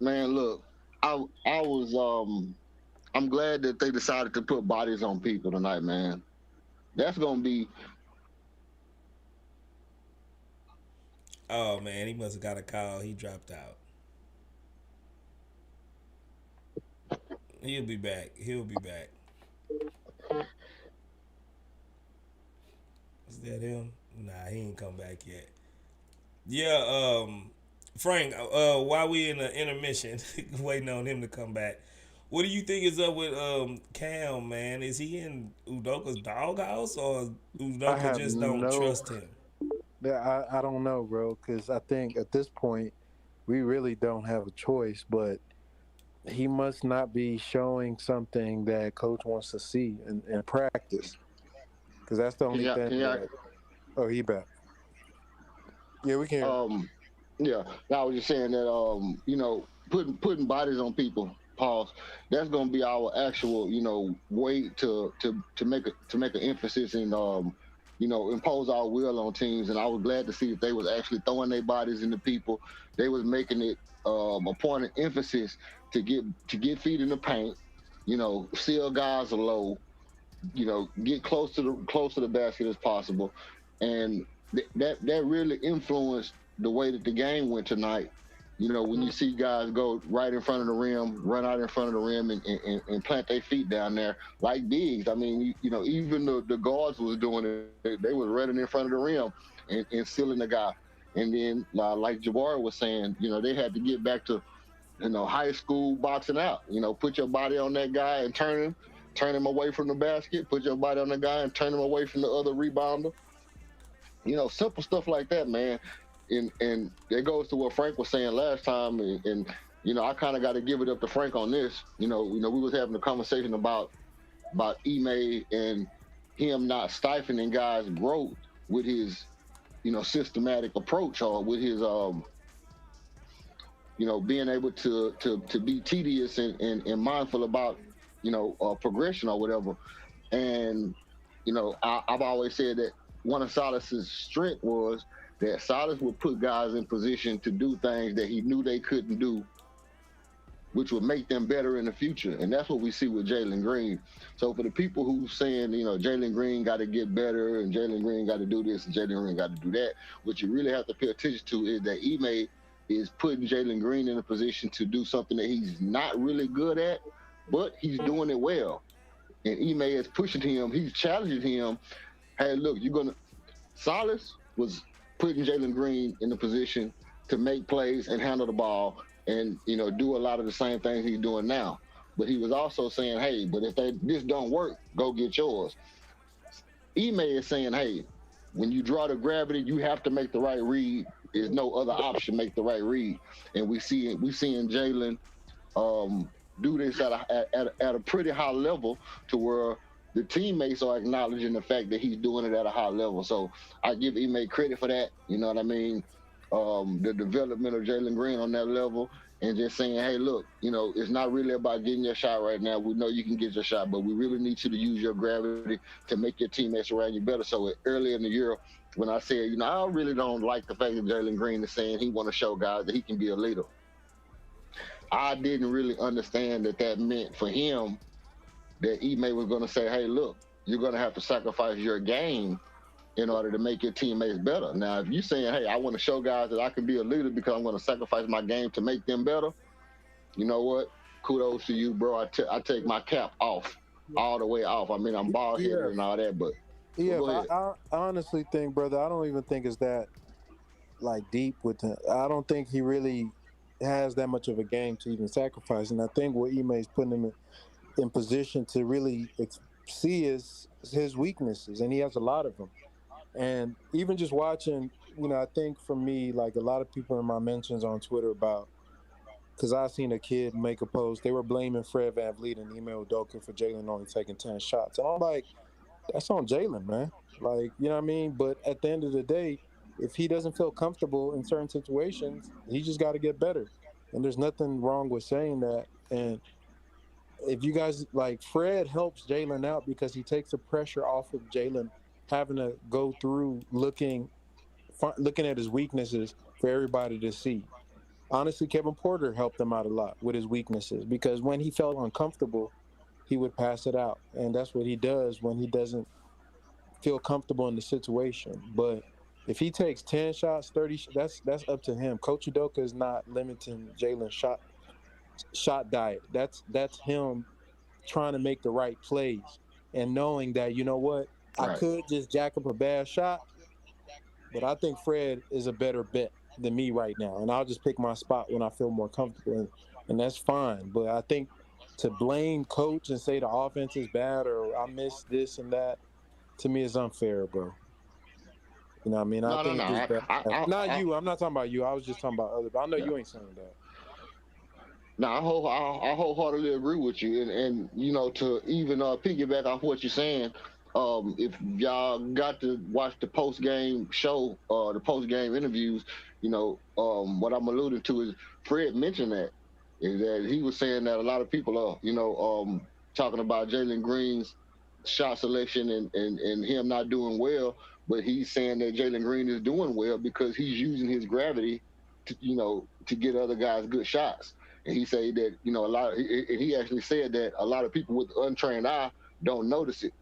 Man, look, I was I'm glad that they decided to put bodies on people tonight, man. That's gonna be. Oh man, he must have got a call. He dropped out. He'll be back. Is that him? Nah, he ain't come back yet. Yeah, Frank, while we in the intermission, waiting on him to come back, what do you think is up with Cam, man? Is he in Udoka's doghouse, or Udoka just don't trust him? I don't know, bro, because I think at this point we really don't have a choice, but he must not be showing something that coach wants to see in practice, because that's the only thing. Oh, he back. Yeah, we can. Yeah, I was just saying that putting bodies on people. Pause. That's going to be our actual way to make an emphasis and impose our will on teams. And I was glad to see that they was actually throwing their bodies into people. They was making it a point of emphasis to get feet in the paint, seal guys low, get close to the basket as possible, and that really influenced the way that the game went tonight. When you see guys go right in front of the rim, run out in front of the rim, and plant their feet down there like bigs. I mean, even the guards was doing it. They was running in front of the rim and sealing the guy. And then, like Jabari was saying, they had to get back to high school boxing out. Put your body on that guy and turn him away from the basket. Put your body on the guy and turn him away from the other rebounder. Simple stuff like that, man. And it goes to what Frank was saying last time. And I kind of got to give it up to Frank on this. We was having a conversation about Ime and him not stifling guys' growth with his, systematic approach, or with his, being able to be tedious and mindful about, progression or whatever. And, I've always said that one of Silas's strength was that Silas would put guys in position to do things that he knew they couldn't do, which would make them better in the future. And that's what we see with Jaylen Green. So for the people who saying, Jaylen Green got to get better and Jaylen Green got to do this and Jaylen Green got to do that, what you really have to pay attention to is that Ime is putting Jaylen Green in a position to do something that he's not really good at, but he's doing it well. And Ime is pushing him. He's challenging him. Hey, look, Silas was putting Jaylen Green in the position to make plays and handle the ball and, do a lot of the same things he's doing now. But he was also saying, hey, but if this don't work, go get yours. Ime is saying, hey, when you draw the gravity, you have to make the right read. There's no other option, make the right read. And we seeing Jaylen do this at a pretty high level to where the teammates are acknowledging the fact that he's doing it at a high level. So I give Ime credit for that. You know what I mean? The development of Jaylen Green on that level, and just saying, hey, look, it's not really about getting your shot right now. We know you can get your shot, but we really need you to use your gravity to make your teammates around you better. So early in the year, when I said, I really don't like the fact that Jaylen Green is saying he want to show guys that he can be a leader. I didn't really understand that meant for him that Ime was going to say, hey, look, you're going to have to sacrifice your game in order to make your teammates better. Now, if you're saying, hey, I want to show guys that I can be a leader because I'm going to sacrifice my game to make them better, you know what? Kudos to you, bro. I take my cap off, all the way off. I mean, I'm bald headed and all that, but go ahead. I honestly think, brother, I don't even think it's that like deep with him. I don't think he really has that much of a game to even sacrifice. And I think what Ime is putting him in position to really see is his weaknesses, and he has a lot of them. And even just watching, I think for me, like a lot of people in my mentions on Twitter about, because I seen a kid make a post, they were blaming Fred VanVleet and Ime Udoka for Jalen only taking 10 shots. And I'm like, that's on Jalen, man. Like, you know what I mean? But at the end of the day, if he doesn't feel comfortable in certain situations, he just got to get better. And there's nothing wrong with saying that. And if you guys, like, Fred helps Jalen out because he takes the pressure off of Jalen having to go through looking at his weaknesses for everybody to see. Honestly, Kevin Porter helped him out a lot with his weaknesses because when he felt uncomfortable, he would pass it out. And that's what he does when he doesn't feel comfortable in the situation. But if he takes 10 shots, 30, that's up to him. Coach Udoka is not limiting Jalen's shot diet. That's him trying to make the right plays and knowing that, you know what, I could just jack up a bad shot, but I think Fred is a better bet than me right now. And I'll just pick my spot when I feel more comfortable. And that's fine. But I think to blame coach and say the offense is bad or I missed this and that, to me is unfair, bro. You know what I mean? I think it's bad. Not you. I'm not talking about you. I was just talking about other. But I know you ain't saying that. No, I wholeheartedly agree with you, and to even piggyback off what you're saying, if y'all got to watch the post game show, the post game interviews, what I'm alluding to is Fred mentioned that is that he was saying that a lot of people are talking about Jaylen Green's shot selection and him not doing well, but he's saying that Jaylen Green is doing well because he's using his gravity to get other guys good shots. And he said that, he actually said that a lot of people with the untrained eye don't notice it,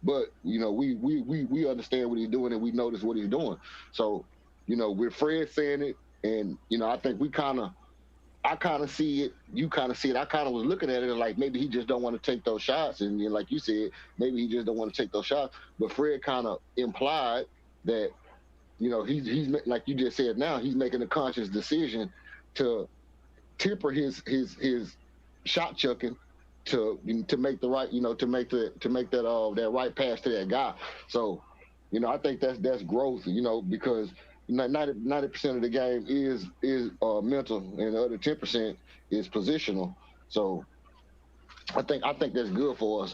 but, we understand what he's doing and we notice what he's doing. So, with Fred saying it, and, I think I kind of see it, you kind of see it. I kind of was looking at it like maybe he just don't want to take those shots. And like you said, maybe he just don't want to take those shots. But Fred kind of implied that, he's like you just said now, he's making a conscious decision to temper his shot chucking to make the right, to make that right pass to that guy. So, I think that's growth, because 90% of the game is mental, and the other 10% is positional. So, I think that's good for us.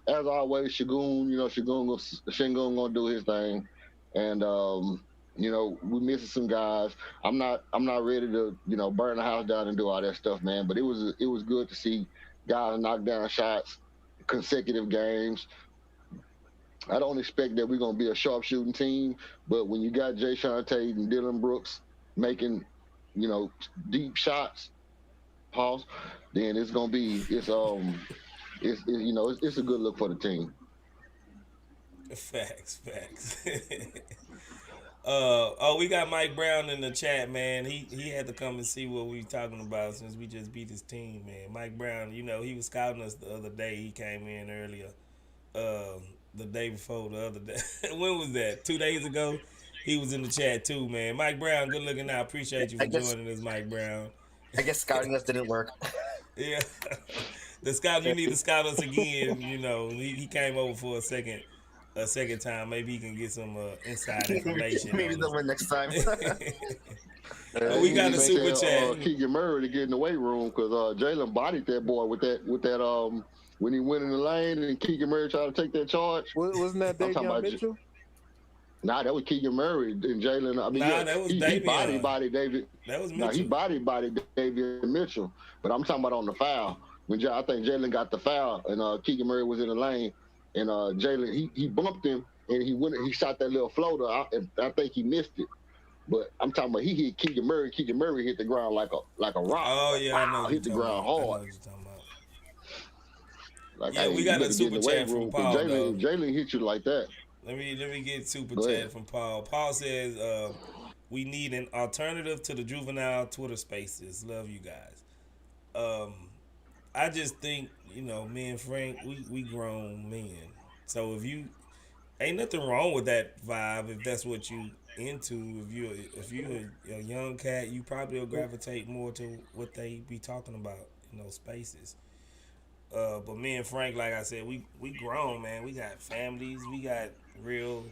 As always, Şengün gonna do his thing, and we're missing some guys. I'm not ready to burn the house down and do all that stuff, man. But it was good to see guys knock down shots, consecutive games. I don't expect that we're gonna be a sharpshooting team, but when you got Jae'Sean Tate and Dillon Brooks making deep shots, then it's gonna be it's a good look for the team. Facts. We got Mike Brown in the chat, man. He had to come and see what we talking about since we just beat his team, man. Mike Brown, he was scouting us the other day. He came in earlier, the day before the other day. When was that? 2 days ago. He was in the chat too, man. Mike Brown, good looking out. Appreciate you for joining us, Mike Brown. I guess scouting us didn't work. Yeah, the scout. You need to scout us again. He came over for a second time. Maybe he can get some inside information. Maybe they'll win next time. We got a super chat. Keegan Murray to get in the weight room because Jalen bodied that boy with that when he went in the lane and Keegan Murray tried to take that charge. Wasn't that Davion Mitchell? Nah, that was Keegan Murray and Jalen. I mean, that was Davion. He body David. That was Mitchell. He body Davion Mitchell. But I'm talking about on the foul. When I think Jalen got the foul and Keegan Murray was in the lane. And Jalen, he bumped him, and he shot that little floater. I think he missed it. But I'm talking about he hit Keegan Murray. Keegan Murray hit the ground like a rock. Oh Like yeah, I know wow, what you're hit the talking ground about. I know hard. what you're talking about. Like, Yeah, hey, we you got a better get in super the weight chat from room because Paul though. Jalen hit you like that. Let me get super Go ahead. chat from Paul. Paul says, we need an alternative to the juvenile Twitter spaces. Love you guys. Um, I just think, me and Frank, we grown men. So if you ain't nothing wrong with that vibe if that's what you into. If you a young cat, you probably will gravitate more to what they be talking about in those spaces. But me and Frank, like I said, we grown, man. We got families. We got real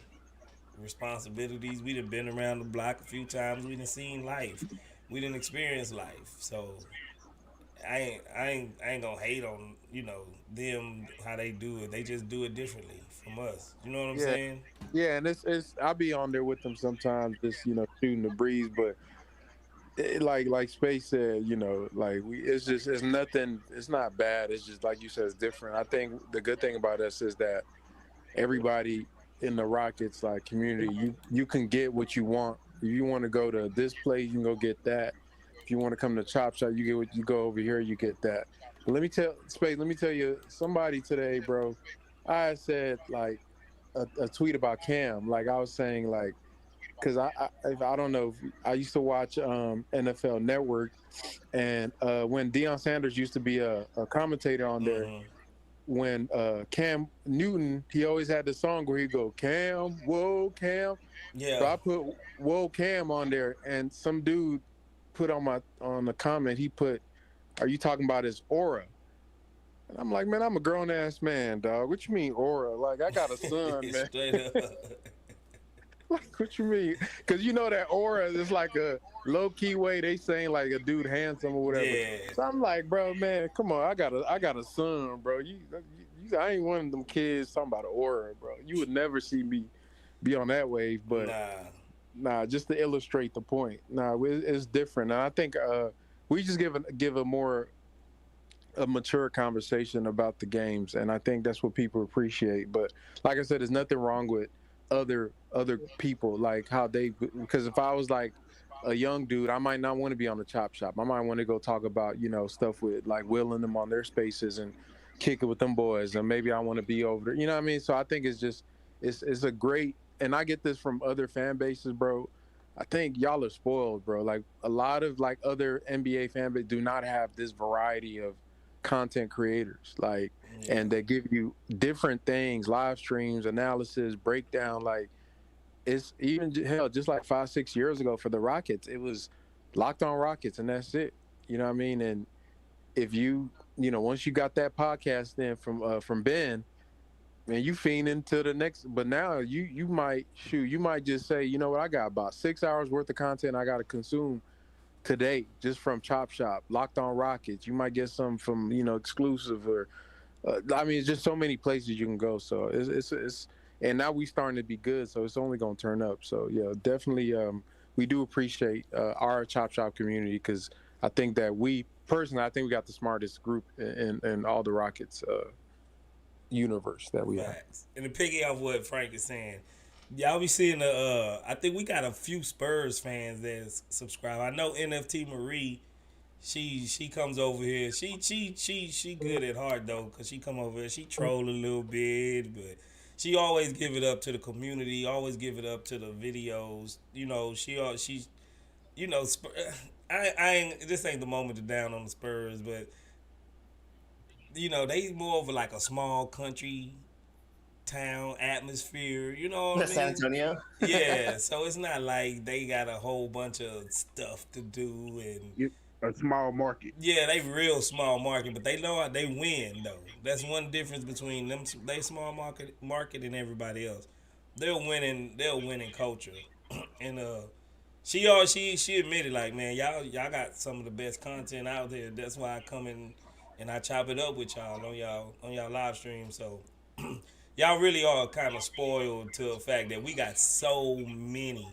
responsibilities. We done been around the block a few times. We done seen life. We done experienced life. So I ain't gonna hate on them how they do it. They just do it differently from us. You know what I'm Yeah, saying? yeah, and it's I'll be on there with them sometimes, just shooting the breeze. But like Space said, like it's nothing. It's not bad. It's just like you said, it's different. I think the good thing about us is that everybody in the Rockets like community, you can get what you want. If you want to go to this place, you can go get that. If you want to come to Chop Shop, you get what you go over here, you get that. But let me tell you, somebody today, bro. I said like a tweet about Cam. Like I was saying, like because I don't know if I used to watch NFL Network, and when Deion Sanders used to be a commentator on there, Mm-hmm. when Cam Newton, he always had the song where he go Cam, whoa Cam. So Yeah. I put whoa Cam on there, and some dude put on the comment, he put, "Are you talking about his aura?" And I'm like, man, I'm a grown ass man, dog. What you mean aura? Like I got a son, man. Straight up. Like what you mean? Because you know that aura is like a low key way they saying like a dude handsome or whatever. Yeah. So I'm like, bro, man, come on, I got a son, bro. I ain't one of them kids talking about an aura, bro. You would never see me be on that wave, but Nah. nah, just to illustrate the point. Nah, it's different. And I think we just give a mature conversation about the games, and I think that's what people appreciate. But like I said, there's nothing wrong with other people, like how they, because if I was like a young dude, I might not want to be on the Chop Shop. I might want to go talk about stuff with like Will and them on their spaces and kick it with them boys, and maybe I want to be over there. You know what I mean? So I think it's just it's a great, and I get this from other fan bases, bro. I think y'all are spoiled, bro. Like a lot of like other NBA fan bases do not have this variety of content creators, like, Yeah. and they give you different things, live streams, analysis, breakdown. Like it's even hell, just like 5-6 years ago for the Rockets, it was Locked On Rockets, and that's it. You know what I mean? And if once you got that podcast in from Ben, man, you fiending to the next. But now you might you might just say, you know what, I got about 6 hours worth of content I got to consume today just from Chop Shop, Locked On Rockets. You might get some from exclusive, or I mean, it's just so many places you can go. So it's and now we starting to be good, so it's only gonna turn up. So yeah, definitely, we do appreciate our Chop Shop community, because I think that I think we got the smartest group in all the Rockets universe that we have. Facts. And to piggy off what Frank is saying, y'all be seeing I think we got a few Spurs fans that subscribe. I know NFT Marie, she comes over here. She good at heart though, cause she come over here. She troll a little bit, but she always give it up to the community. Always give it up to the videos. She's I ain't. This ain't the moment to down on the Spurs, but they more of like a small country town atmosphere. You know what I San mean? Antonio. Yeah. So it's not like they got a whole bunch of stuff to do, and A small market. yeah, they real small market, but they know how they win though. That's one difference between them. They small market and everybody else. They'll win in culture, and she admitted like, man, y'all got some of the best content out there. That's why I come in and I chop it up with y'all on y'all live stream. So y'all really are kind of spoiled to the fact that we got so many.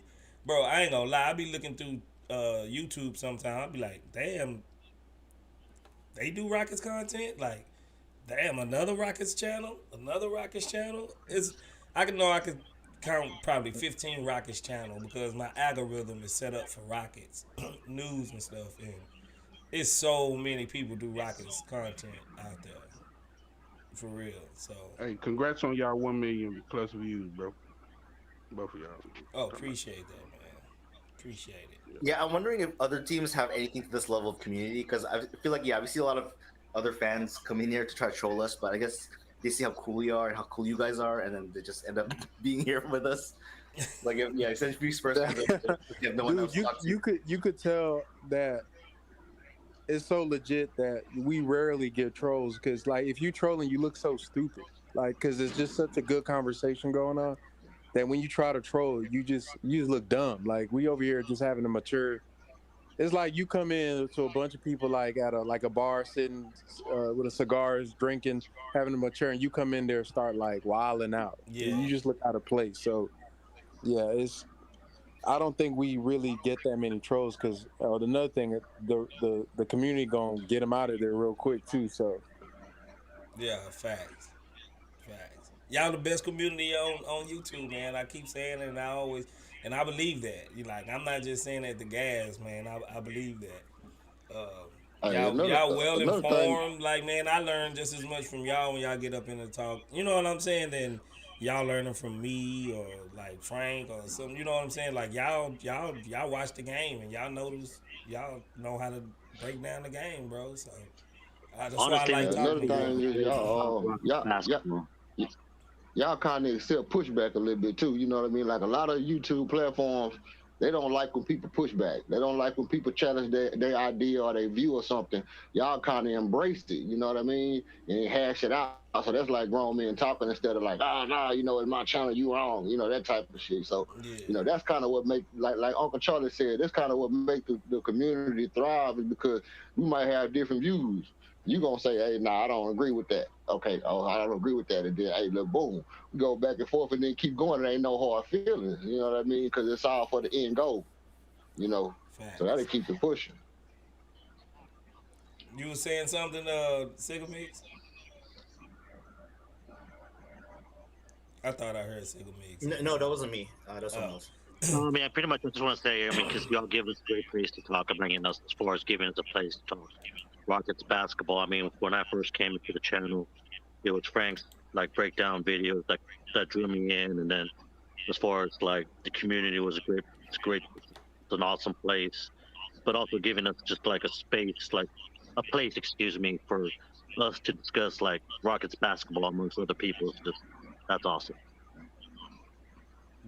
Bro, I ain't gonna lie. I be looking through YouTube sometimes. I'll be like, damn, they do Rockets content? Like, damn, another Rockets channel? Another Rockets channel? I could count probably 15 Rockets channel because my algorithm is set up for Rockets news and stuff, and it's so many people do Rockets content out there for real. So, Hey, congrats on y'all 1 million plus views, bro. Both of y'all. appreciate that, man. Appreciate it. Yeah, I'm wondering if other teams have anything to this level of community because I feel like we see a lot of other fans come in here to try to troll us, but I guess they see how cool we are and how cool you guys are, and then they just end up being here with us. Like, essentially Spurs fans, no one else Dude, to talk to. you could tell that it's so legit that we rarely get trolls because, like, if you trolling, you look so stupid. Like, because it's just such a good conversation going on that when you try to troll, you just look dumb. Like, we over here just having a mature. It's like you come in to a bunch of people like at a bar sitting with a cigars, drinking, having a mature, and you come in there and start like wilding out. Yeah. You just look out of place. So yeah, I don't think we really get that many trolls because another thing, the community gonna get them out of there real quick too. So Yeah, facts. Y'all the best community on YouTube, man. I keep saying it, and I believe that. I'm not just saying that to gas, man. I believe that. Y'all well informed. Like, man, I learn just as much from y'all when y'all get up in the talk. You know what I'm saying? Than y'all learning from me or like Frank or something. You know what I'm saying? Like y'all watch the game and y'all know how to break down the game, bro. So that's Honestly, why I like talking to Another thing is y'all kind of accept pushback a little bit too. You know what I mean? Like a lot of YouTube platforms, they don't like when people push back. They don't like when people challenge their idea or their view or something. Y'all kind of embraced it. You know what I mean? And hash it out. So that's like grown men talking instead of like, nah, it's my channel, you wrong. That type of shit. So, that's kind of what make like Uncle Charlie said. That's kind of what make the community thrive is because we might have different views. You gonna say, hey, nah, I don't agree with that. Okay, I don't agree with that. And then, hey, look, boom, we go back and forth and then keep going. There ain't no hard feelings. You know what I mean? Because it's all for the end goal. So that'll keep it pushing. You was saying something, Sigma Mix? I thought I heard Sigma Mix. No, that wasn't me. That's someone else. I pretty much just want to say, because y'all give us a great place to talk and bringing us as far as giving us a place to talk Rockets basketball. When I first came into the channel, it was Frank's like breakdown videos that drew me in, and then as far as like the community was it's an awesome place, but also giving us just like a space, like a place, for us to discuss like Rockets basketball amongst other people. That's awesome.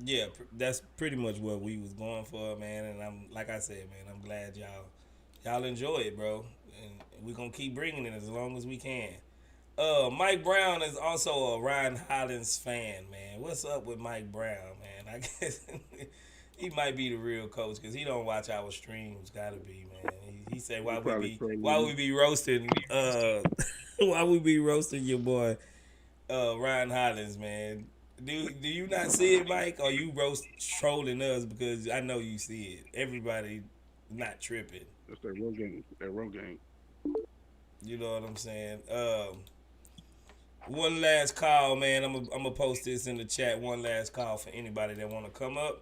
Yeah, that's pretty much what we was going for, man. And like I said, man, I'm glad y'all enjoy it, bro. And we're gonna keep bringing it as long as we can. Mike Brown is also a Ryan Hollins fan, man. What's up with Mike Brown, man? I guess he might be the real coach because he don't watch our streams. Gotta be, man. He said why we be roasting why we be roasting your boy Ryan Hollins, man. Do you not see it, Mike? Or you trolling us because I know you see it. Everybody not tripping. That's that real game. You know what I'm saying? One last call, man. I'm gonna post this in the chat. One last call for anybody that want to come up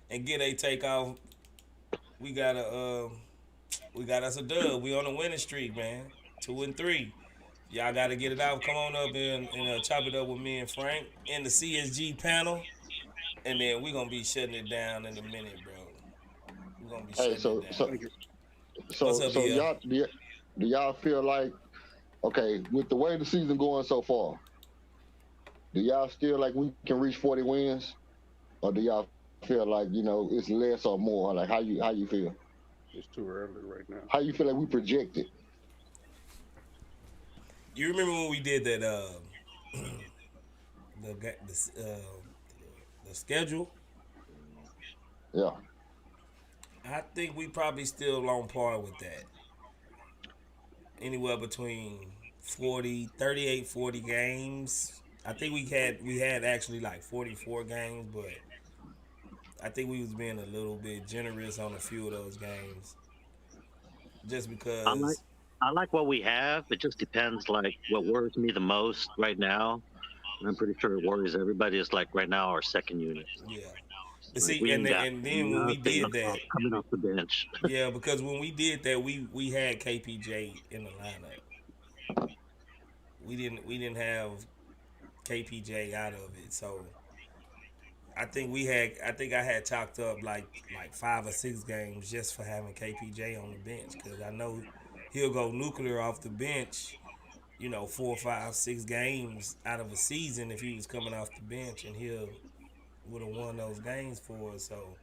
and get a takeoff. We got us a dub. We on a winning streak, man. 2-3. Y'all got to get it out. Come on up and chop it up with me and Frank in the CSG panel, and then we gonna be shutting it down in a minute, bro. We gonna be shutting it down. So y'all, do y'all feel like, okay, with the way the season going so far, do y'all still like we can reach 40 wins, or do y'all feel like it's less or more? Like how you feel? It's too early right now. How you feel like we projected? You remember when we did that the schedule? Yeah. I think we probably still on par with that. Anywhere between 38, 40 games. I think we had actually like 44 games, but I think we was being a little bit generous on a few of those games. Just because I like what we have. It just depends. Like what worries me the most right now I'm pretty sure Warriors. Everybody is like right now our second unit. Yeah. Like, See, we and ain't got and then when we did nothing that, coming off the bench. yeah, because when we did that, we had KPJ in the lineup. We didn't have KPJ out of it, so I think I had chalked up like 5 or 6 games just for having KPJ on the bench because I know he'll go nuclear off the bench. 4, 5, 6 games out of a season if he was coming off the bench, and he'll would have won those games for us. So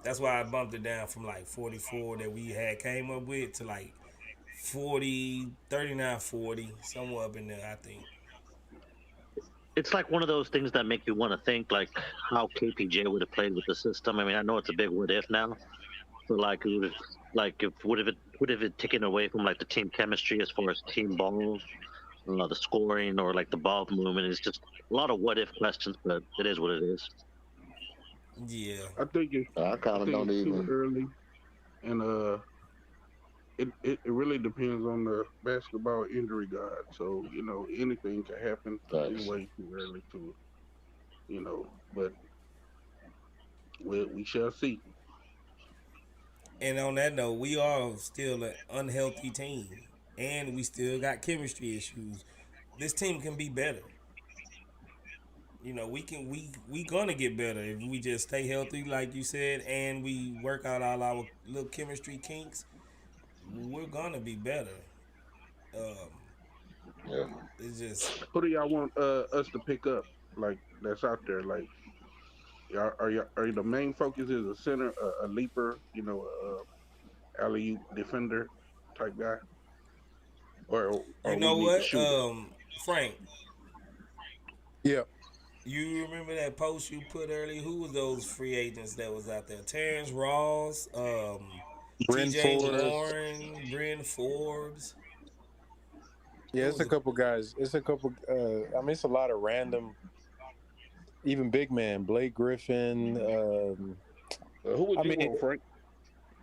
that's why I bumped it down from like 44 that we had came up with to like 40, 39, 40, somewhere up in there, I think. It's like one of those things that make you want to think like how KPJ would have played with the system. I mean, I know it's a big what if now, but like, it would have, like, if would have it taken away from like the team chemistry as far as team ball, the scoring, or like the ball movement? It's just a lot of what if questions, but it is what it is. Yeah, I think I kind of don't it's too even. early, and it really depends on the basketball injury god. So anything can happen. It's Thanks. way too early to but we shall see. and on that note, we are still an unhealthy team, and we still got chemistry issues. This team can be better. We gonna get better if we just stay healthy, like you said, and we work out all our little chemistry kinks. We're gonna be better. Um, Yeah. it's just Who do y'all want us to pick up? Like that's out there. Like are the main focus is a center, a leaper, alley oop defender type guy, you or we know need a what, shooter. Frank. Yeah. You remember that post you put earlier? Who was those free agents that was out there? Terrence Ross, Bryn T.J. Forbes. Warren, Bryn Forbes. Yeah, It it's a was couple guys. It's a couple. I mean, it's a lot of random, even big man, Blake Griffin. Who would I you mean, want, Frank?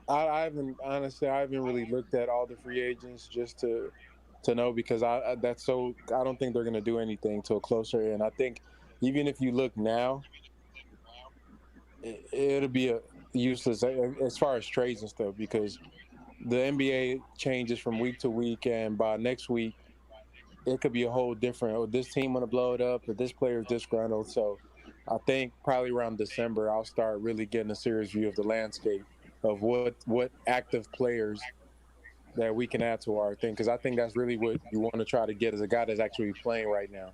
I haven't honestly. I haven't really looked at all the free agents just to know because that's so. I don't think they're going to do anything till closer. And I think even if you look now, it'll be a useless as far as trades and stuff because the NBA changes from week to week, and by next week, it could be a whole different. Oh, this team want to blow it up, or this player is disgruntled. So, I think probably around December, I'll start really getting a serious view of the landscape of what active players that we can add to our thing. Because I think that's really what you want to try to get as a guy that's actually playing right now,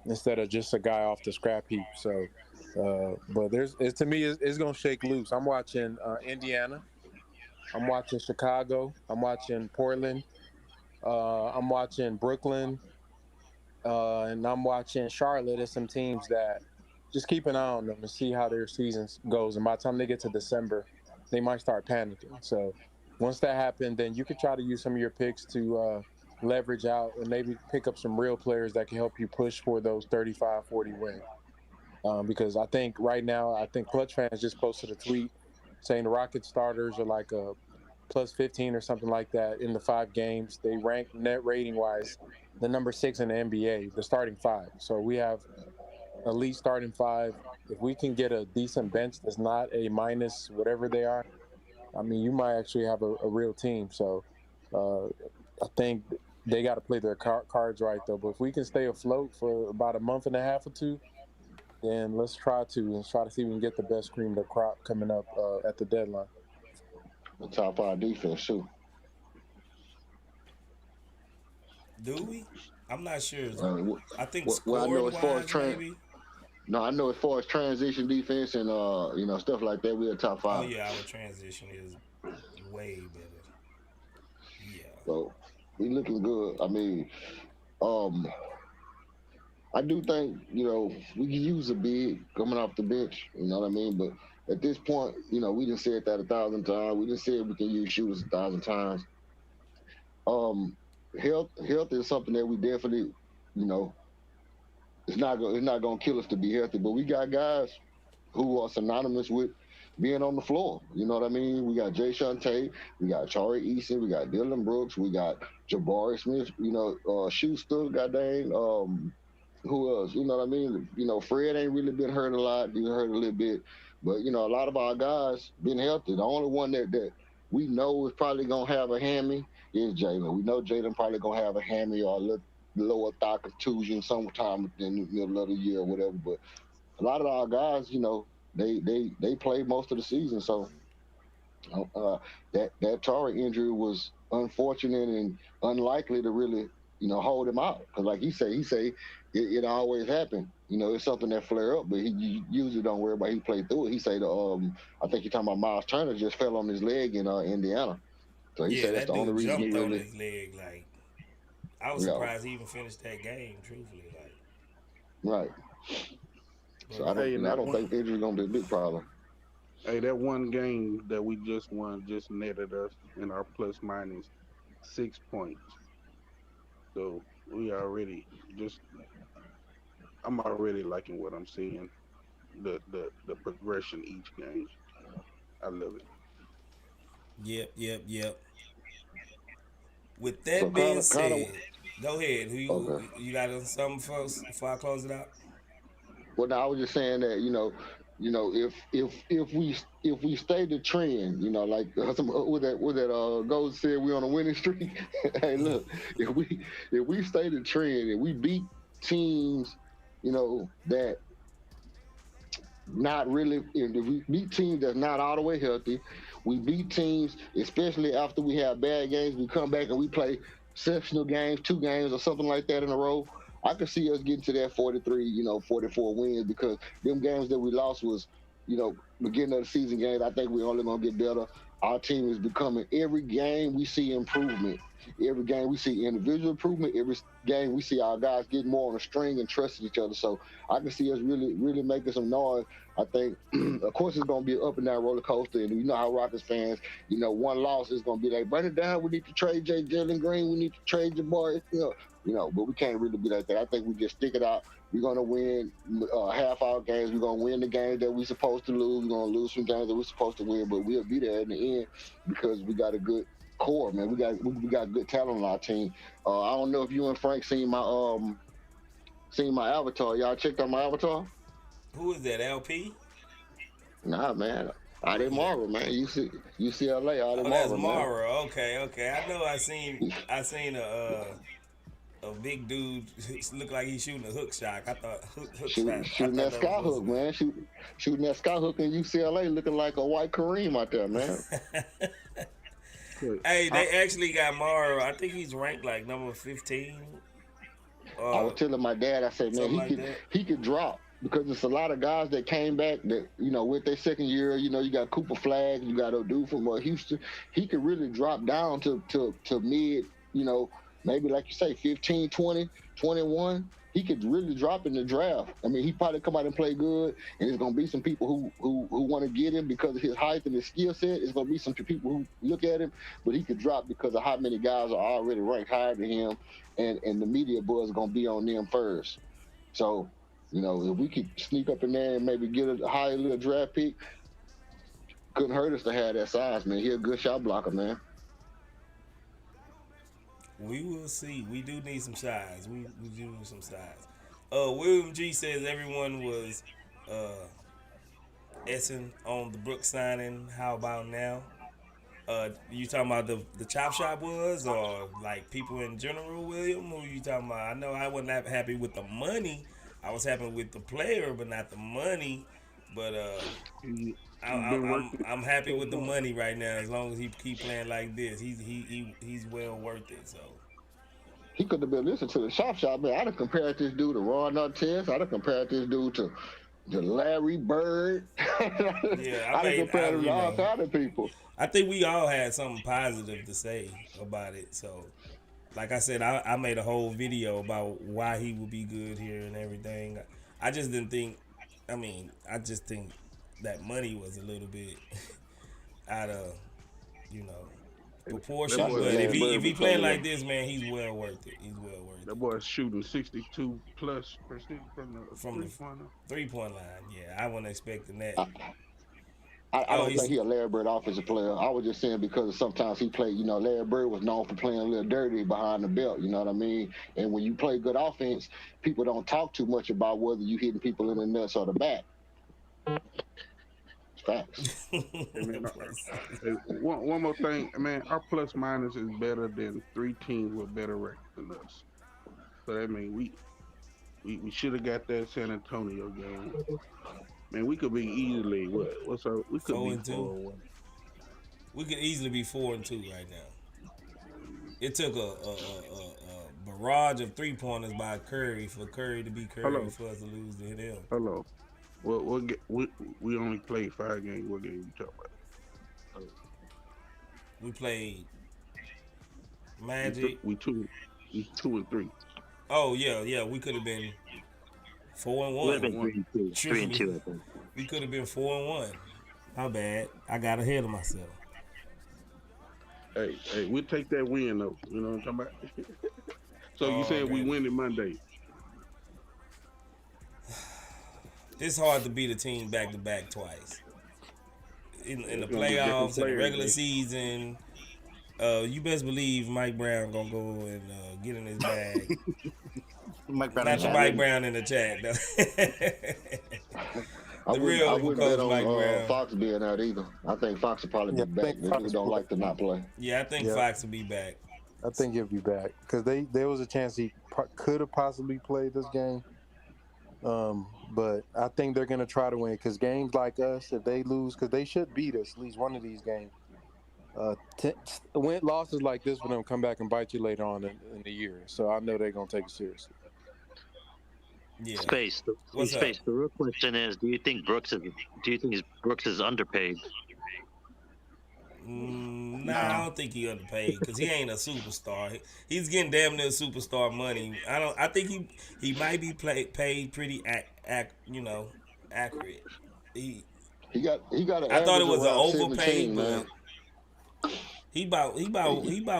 instead of just a guy off the scrap heap. So, but to me, it's gonna shake loose. I'm watching Indiana. I'm watching Chicago. I'm watching Portland. I'm watching Brooklyn, and I'm watching Charlotte. There's some teams that just keep an eye on them and see how their season goes. And by the time they get to December, they might start panicking. So once that happens, then you could try to use some of your picks to leverage out and maybe pick up some real players that can help you push for those 35, 40 wins. Because I think right now, I think Clutch fans just posted a tweet saying the Rocket starters are like a plus 15 or something like that in the 5 games. They rank net rating wise the number 6 in the NBA, the starting 5. So we have elite starting 5. If we can get a decent bench that's not a minus whatever they are, I mean, you might actually have a real team. So I think they got to play their cards right, though. But if we can stay afloat for about a month and a half or two, then let's try to see if we can get the best cream of the crop coming up at the deadline. The top 5 defense too. Do we? I'm not sure. I think I know scoring as far as wise, maybe. No, I know as far as transition defense and stuff like that, we're top 5. Oh yeah, our transition is way better. Yeah. So we looking good. I mean, I do think we can use a big coming off the bench. You know what I mean? But at this point, we just said that 1,000 times. We just said we can use shooters 1,000 times. Health is something that we definitely, it's not gonna kill us to be healthy. But we got guys who are synonymous with being on the floor. You know what I mean? We got Jayson Tate, we got Tari Eason, we got Dillon Brooks, we got Jabari Smith, Schuster, goddamn. who else? You know what I mean? You know, Fred ain't really been hurt a lot. He hurt a little bit, but you know, a lot of our guys been healthy. The only one that we know is probably gonna have a hammy is Jalen. We know Jalen probably gonna have a hammy or a little lower thigh contusion sometime in the middle of the year or whatever. But a lot of our guys, you know, they played most of the season, so that Tari injury was unfortunate and unlikely to really, you know, hold him out. Because like he say it always happen. You know, it's something that flare up, but he usually don't worry about. He played through it. He say I think you're talking about Miles Turner just fell on his leg in Indiana. So he Yeah, said that's that the only dude reason he jumped on really, his leg. Like, I was you know, surprised he even finished that game. Truthfully, like, right. So but Hey, and I that don't one, think injury gonna be a big problem. hey, that one game that we just won just netted us in our plus minus 6 points. So we already just, I'm already liking what I'm seeing. The progression each game. I love it. yep. With So that being kind of said, go ahead. Who okay. you got something for us before I close it out? Well, now I was just saying that if we stay the trend, you know, like what that Gold said, we on a winning streak. Hey, look, if we stay the trend and we beat teams, you know, that not really, if we beat teams that's not all the way healthy, we beat teams, especially after we have bad games, we come back and we play exceptional games, 2 games or something like that in a row. I could see us getting to that 43, 44 wins because them games that we lost was, beginning of the season games. I think we're only going to get better. Our team is becoming, every game we see improvement. Every game we see individual improvement. Every game we see our guys getting more on a string and trusting each other. So I can see us really, really making some noise. I think, of course, it's going to be an up and down roller coaster. And you know how Rockets fans, one loss is going to be like, burn it down. We need to trade Jaylen Green. We need to trade Jabari. But we can't really be like that. I think we just stick it out. We're going to win half our games. We're going to win the games that we're supposed to lose. We're going to lose some games that we're supposed to win, but we'll be there in the end because we got a good core, man. We got good talent on our team. I don't know if you and Frank seen my avatar. Y'all checked out my avatar? Who is that? LP? Nah, man. Who Ade is that? Marvel, man. UCLA, Ade Oh, that's Marvel, man. Mara. Okay. I know. I seen a big dude look like he's shooting a hook shot. I thought hook shot. I Shooting thought that that was sky supposed hook, to be. man. Shooting that sky hook in UCLA, looking like a white Kareem out there, man. Hey, they actually got Mara. I think he's ranked like number 15. I was telling my dad, I said, man, Something like that. he could drop because there's a lot of guys that came back that, with their second year, you got Cooper Flag, you got a dude from Houston. He could really drop down to mid, maybe like you say, 15, 20, 21. He could really drop in the draft. I mean, he probably come out and play good, and there's gonna be some people who want to get him because of his height and his skill set. There's gonna be some people who look at him, but he could drop because of how many guys are already ranked higher than him, and the media buzz is gonna be on them first. So, if we could sneak up in there and maybe get a higher little draft pick, couldn't hurt us to have that size, man. He a good shot blocker, man. We will see. We do need some size. We do need some size. William G says everyone was essing on the Brooks signing. How about now? You talking about the chop shop was, or like people in general, William? Who you talking about? I know I wasn't that happy with the money. I was happy with the player, but not the money. But I'm happy with the money right now. As long as he keep playing like this, he's well worth it. So He could have been listening to the shop, man. I'd have compared this dude to Ron Artest. I'd have compared this dude to Larry Bird. yeah, I'd have compared him to all kind of people. I think we all had something positive to say about it. So, like I said, I made a whole video about why he would be good here and everything. I just didn't think. I just think that money was a little bit out of, you know, proportion. That boy, But if he playing like this, man, he's well worth it. He's well worth it. That boy's shooting 62+% from the From the 3-point line. Yeah, I wasn't expecting that. I don't think he a Larry Bird offensive player. I was just saying because sometimes he played, Larry Bird was known for playing a little dirty behind the belt, you know what I mean? And when you play good offense, people don't talk too much about whether you hitting people in the nuts or the back. Facts. Hey, man, one more thing, man. Our plus minus is better than 3 teams with better records than us. So that means we should have got that San Antonio game. Man, we could be easily what's up? We could 4-2. be 4-1. We could easily be 4-2 right now. It took a barrage of 3-pointers by Curry for Curry to be Curry for us to lose to him. Hello. We only played 5 games. What game you talking about? We played Magic. We 2 and 3. Oh yeah. We could have been 4-1. Would have been 3-2. 3-2, I think. We could have been 4-1. My bad. I got ahead of myself. Hey, we'll take that win though. You know what I'm talking about? So you said we win it Monday. It's hard to beat a team back to back twice. In the playoffs, in the regular season, you best believe Mike Brown gonna go and get in his bag. Mike Brown in the chat. I wouldn't bet on Fox being out either. I think Fox will probably be back. They don't like to not play. Yeah, I think Fox will be back. I think he'll be back because there was a chance he could have possibly played this game. But I think they're going to try to win because games like us, if they lose, because they should beat us at least one of these games. Losses like this for them come back and bite you later on in the year. So I know they're going to take it seriously. Yeah. Space. The real question is: do you think Brooks is underpaid? Nah, I don't think he underpaid because he ain't a superstar. He's getting damn near superstar money. I think he might be paid pretty accurate. He got. I thought it was an overpaid, but he about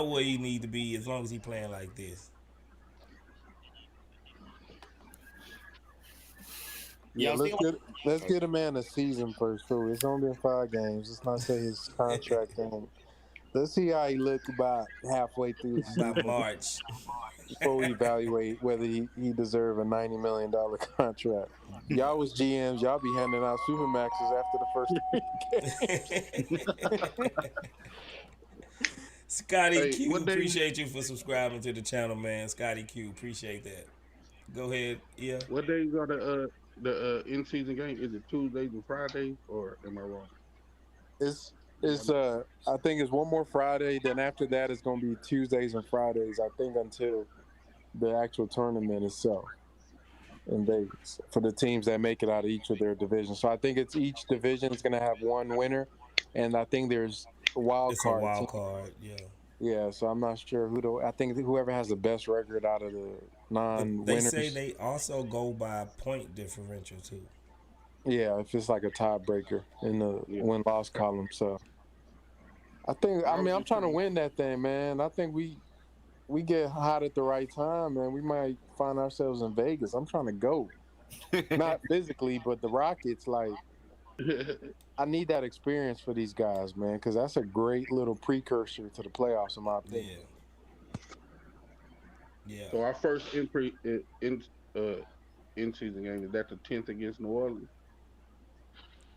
where he need to be as long as he playing like this. Yeah, let's get a man a season first, too. It's only been 5 games. Let's not say his contract thing. Let's see how he look about halfway through the season. By March. Before we evaluate whether he deserve a $90 million contract. Y'all was GMs. Y'all be handing out Supermaxes after the first 3 games. Scotty Q, appreciate you for subscribing to the channel, man. Scotty Q, appreciate that. Go ahead, yeah. What days are the in-season game? Is it Tuesdays and Fridays, or am I wrong? It's I think it's one more Friday. Then after that, it's going to be Tuesdays and Fridays. I think until the actual tournament itself in Vegas for the teams that make it out of each of their divisions. So I think it's each division is going to have one winner, and I think there's a wild card. It's a wild card, yeah. Yeah, so I'm not sure I think whoever has the best record out of the non-winners. They say they also go by point differential too. Yeah, if it's like a tiebreaker in the win-loss column. So I'm trying to win that thing, man. I think we get hot at the right time, man. We might find ourselves in Vegas. I'm trying to go. Not physically, but the Rockets, like, I need that experience for these guys, man, because that's a great little precursor to the playoffs, in my opinion. Yeah. So our first in-season game, is that the 10th against New Orleans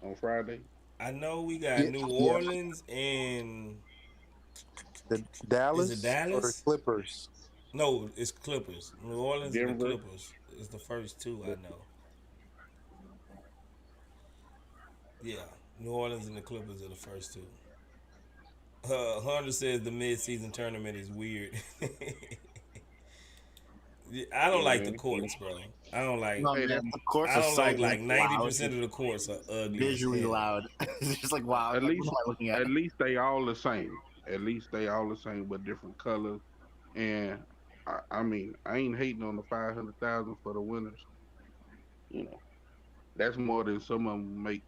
on Friday? I know we got New Orleans and the Dallas. Is it Dallas or the Clippers? No, it's Clippers. New Orleans Denver. And the Clippers is the first 2 I know. Yeah, New Orleans and the Clippers are the first 2. Hunter says the mid-season tournament is weird. I don't like the courts, bro. I don't like. No, man, the courts I don't are so like 90% of the courts are ugly. Visually loud. It's just like wow. At least they all the same. At least they all the same, but different colors. And I mean, I ain't hating on the 500,000 for the winners. You know, that's more than some of them make.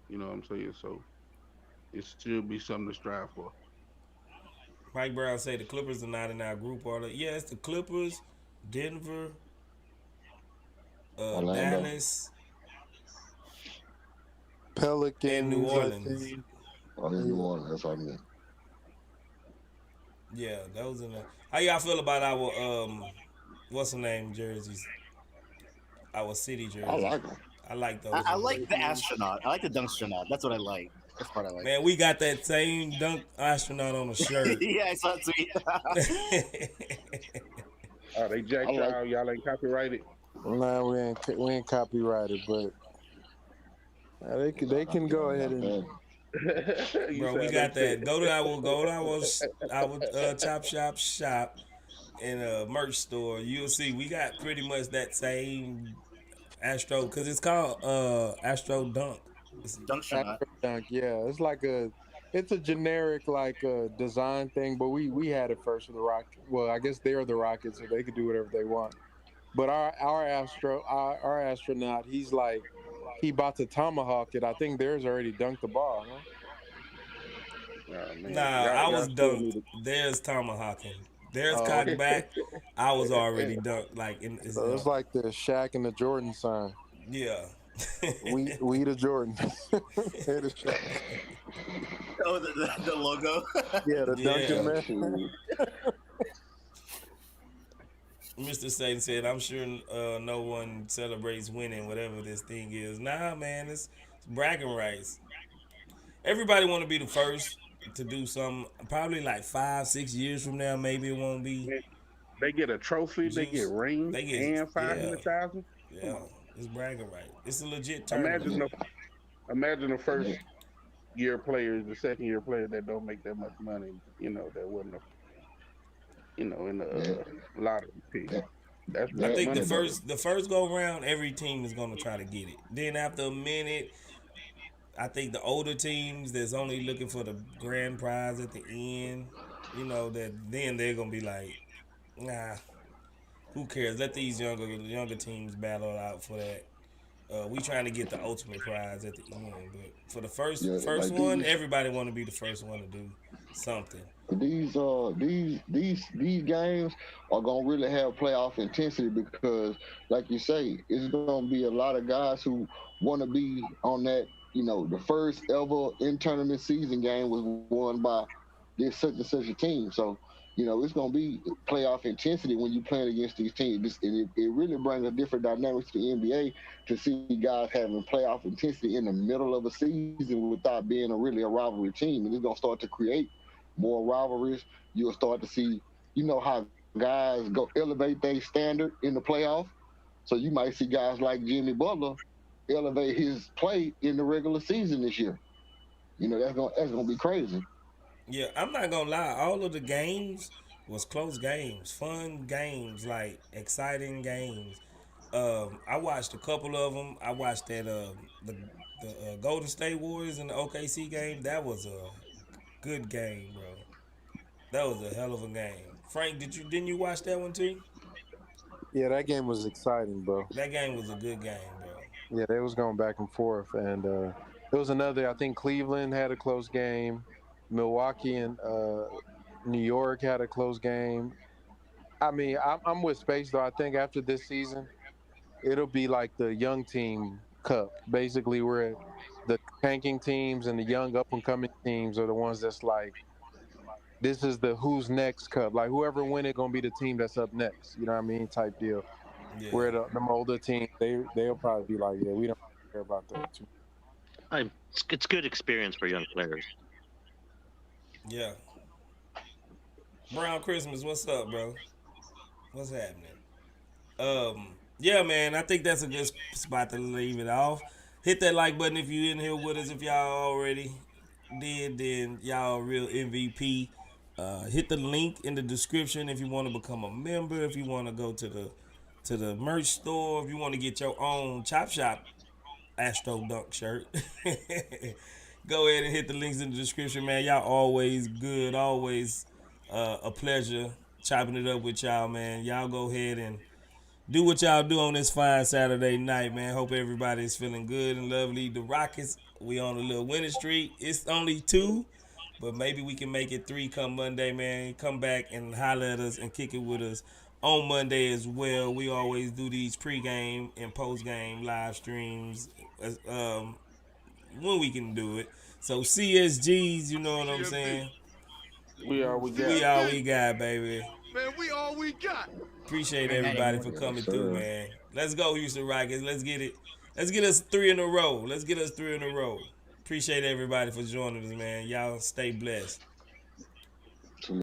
You know what I'm saying? So it should be something to strive for. Mike Brown say the Clippers are not in our group order. Yeah, it's the Clippers, Denver, Dallas, in New Pelicans, I Orleans. think. Oh, in New Yeah. Orleans. That's what I meant. Yeah, that was in the. How y'all feel about our what's the name jerseys? Our city I jerseys. like them. I like I, those I ones. like the astronaut. I like the dunkster. That's what I like. That's part I like. Man, we got that same dunk astronaut on the shirt. Yeah, I saw it too. Oh, they I jacked like. y'all. Y'all ain't copyrighted. Nah, we ain't copyrighted, but they can Nah, go ahead not and bad. You Bro, we sound got upset. that. Go to our chop shop and merch store. You'll see we got pretty much that same Astro because it's called Astro Dunk. It's, Dunkster. Astro Dunk. Yeah, it's a generic like design thing, but we had it first with the Rock. Well, I guess they're the Rockets, so they could do whatever they want. But our astronaut, he's like he about to tomahawk it. I think theirs already dunked the ball, huh? Oh nah, man, I y'all was still dunked. need to. There's tomahawking. There's Oh, cocked okay. back. I was already dunked. So it's like the Shaq and the Jordan sign. Yeah. We the Jordan. They're the Shaq. Oh, the logo. Yeah, the Duncan Yeah. man. Mr. Satan said, I'm sure no one celebrates winning, whatever this thing is. Nah, man, it's bragging rights. Everybody want to be the first to do something. Probably like 5, 6 years from now, maybe it won't be They get a trophy, they get juice. rings, They get, and five yeah, hundred thousand. Come yeah. on, It's bragging right. It's a legit imagine tournament. the first year players, the second year players that don't make that much money. That wasn't in the That, lottery pick. that, That's I big that, think the money that, though. first the first go round, every team is gonna try to get it. Then after a minute, I think the older teams that's only looking for the grand prize at the end, that then they're gonna be like, nah, who cares? Let these younger teams battle it out for that. We trying to get the ultimate prize at the end, but for the first yeah, first like one, everybody want to be the first one to do something. these games are gonna really have playoff intensity because, like you say, it's gonna be a lot of guys who want to be on that. The first ever in tournament season game was won by this such and such a team. So, it's gonna be playoff intensity when you playing against these teams. And it really brings a different dynamic to the NBA to see guys having playoff intensity in the middle of a season without being really a rivalry team. And it's gonna start to create more rivalries. You'll start to see, how guys go elevate their standard in the playoff. So you might see guys like Jimmy Butler elevate his play in the regular season this year. That's gonna be crazy. Yeah, I'm not gonna lie. All of the games was close games, fun games, like exciting games. I watched a couple of them. I watched that the Golden State Warriors and the OKC game. That was a good game, bro. That was a hell of a game. Frank, didn't you watch that one too? Yeah, that game was exciting, bro. That game was a good game, bro. Yeah, they was going back and forth, and there was another. I think Cleveland had a close game. Milwaukee and New York had a close game. I mean, I'm with Space though. I think after this season, it'll be like the young team cup. Basically, where the tanking teams and the young up and coming teams are the ones that's like, this is the who's next cup. Like whoever win it gonna be the team that's up next. You know what I mean? Type deal. Yeah, Where the older teams, they'll probably be like, yeah, we don't care about that too. It's good experience for young players. yeah. Brown Christmas, what's up, bro? What's happening? Yeah, man, I think that's a good spot to leave it off. Hit that like button if you in here with us. If y'all already did, then y'all real MVP. Hit the link in the description if you want to become a member. If you want to go to the merch store. If you want to get your own Chop Shop Astro Dunk shirt. Go ahead and hit the links in the description, man. Y'all always good, always a pleasure chopping it up with y'all, man. Y'all go ahead and do what y'all do on this fine Saturday night, man. Hope everybody's feeling good and lovely. The Rockets, we on a little winning streak. It's only 2, but maybe we can make it 3 come Monday, man. Come back and holler at us and kick it with us on Monday as well. We always do these pregame and postgame live streams. when we can do it. So CSGs, you know what I'm saying? We all we got. We all we got, baby. Man, we all we got. Appreciate Man, that ain't everybody what for it coming Yes, through, sir. man. Let's go, Houston Rockets. Let's get it. Let's get us 3 in a row. Let's get us 3 in a row. Appreciate everybody for joining us, man. Y'all stay blessed.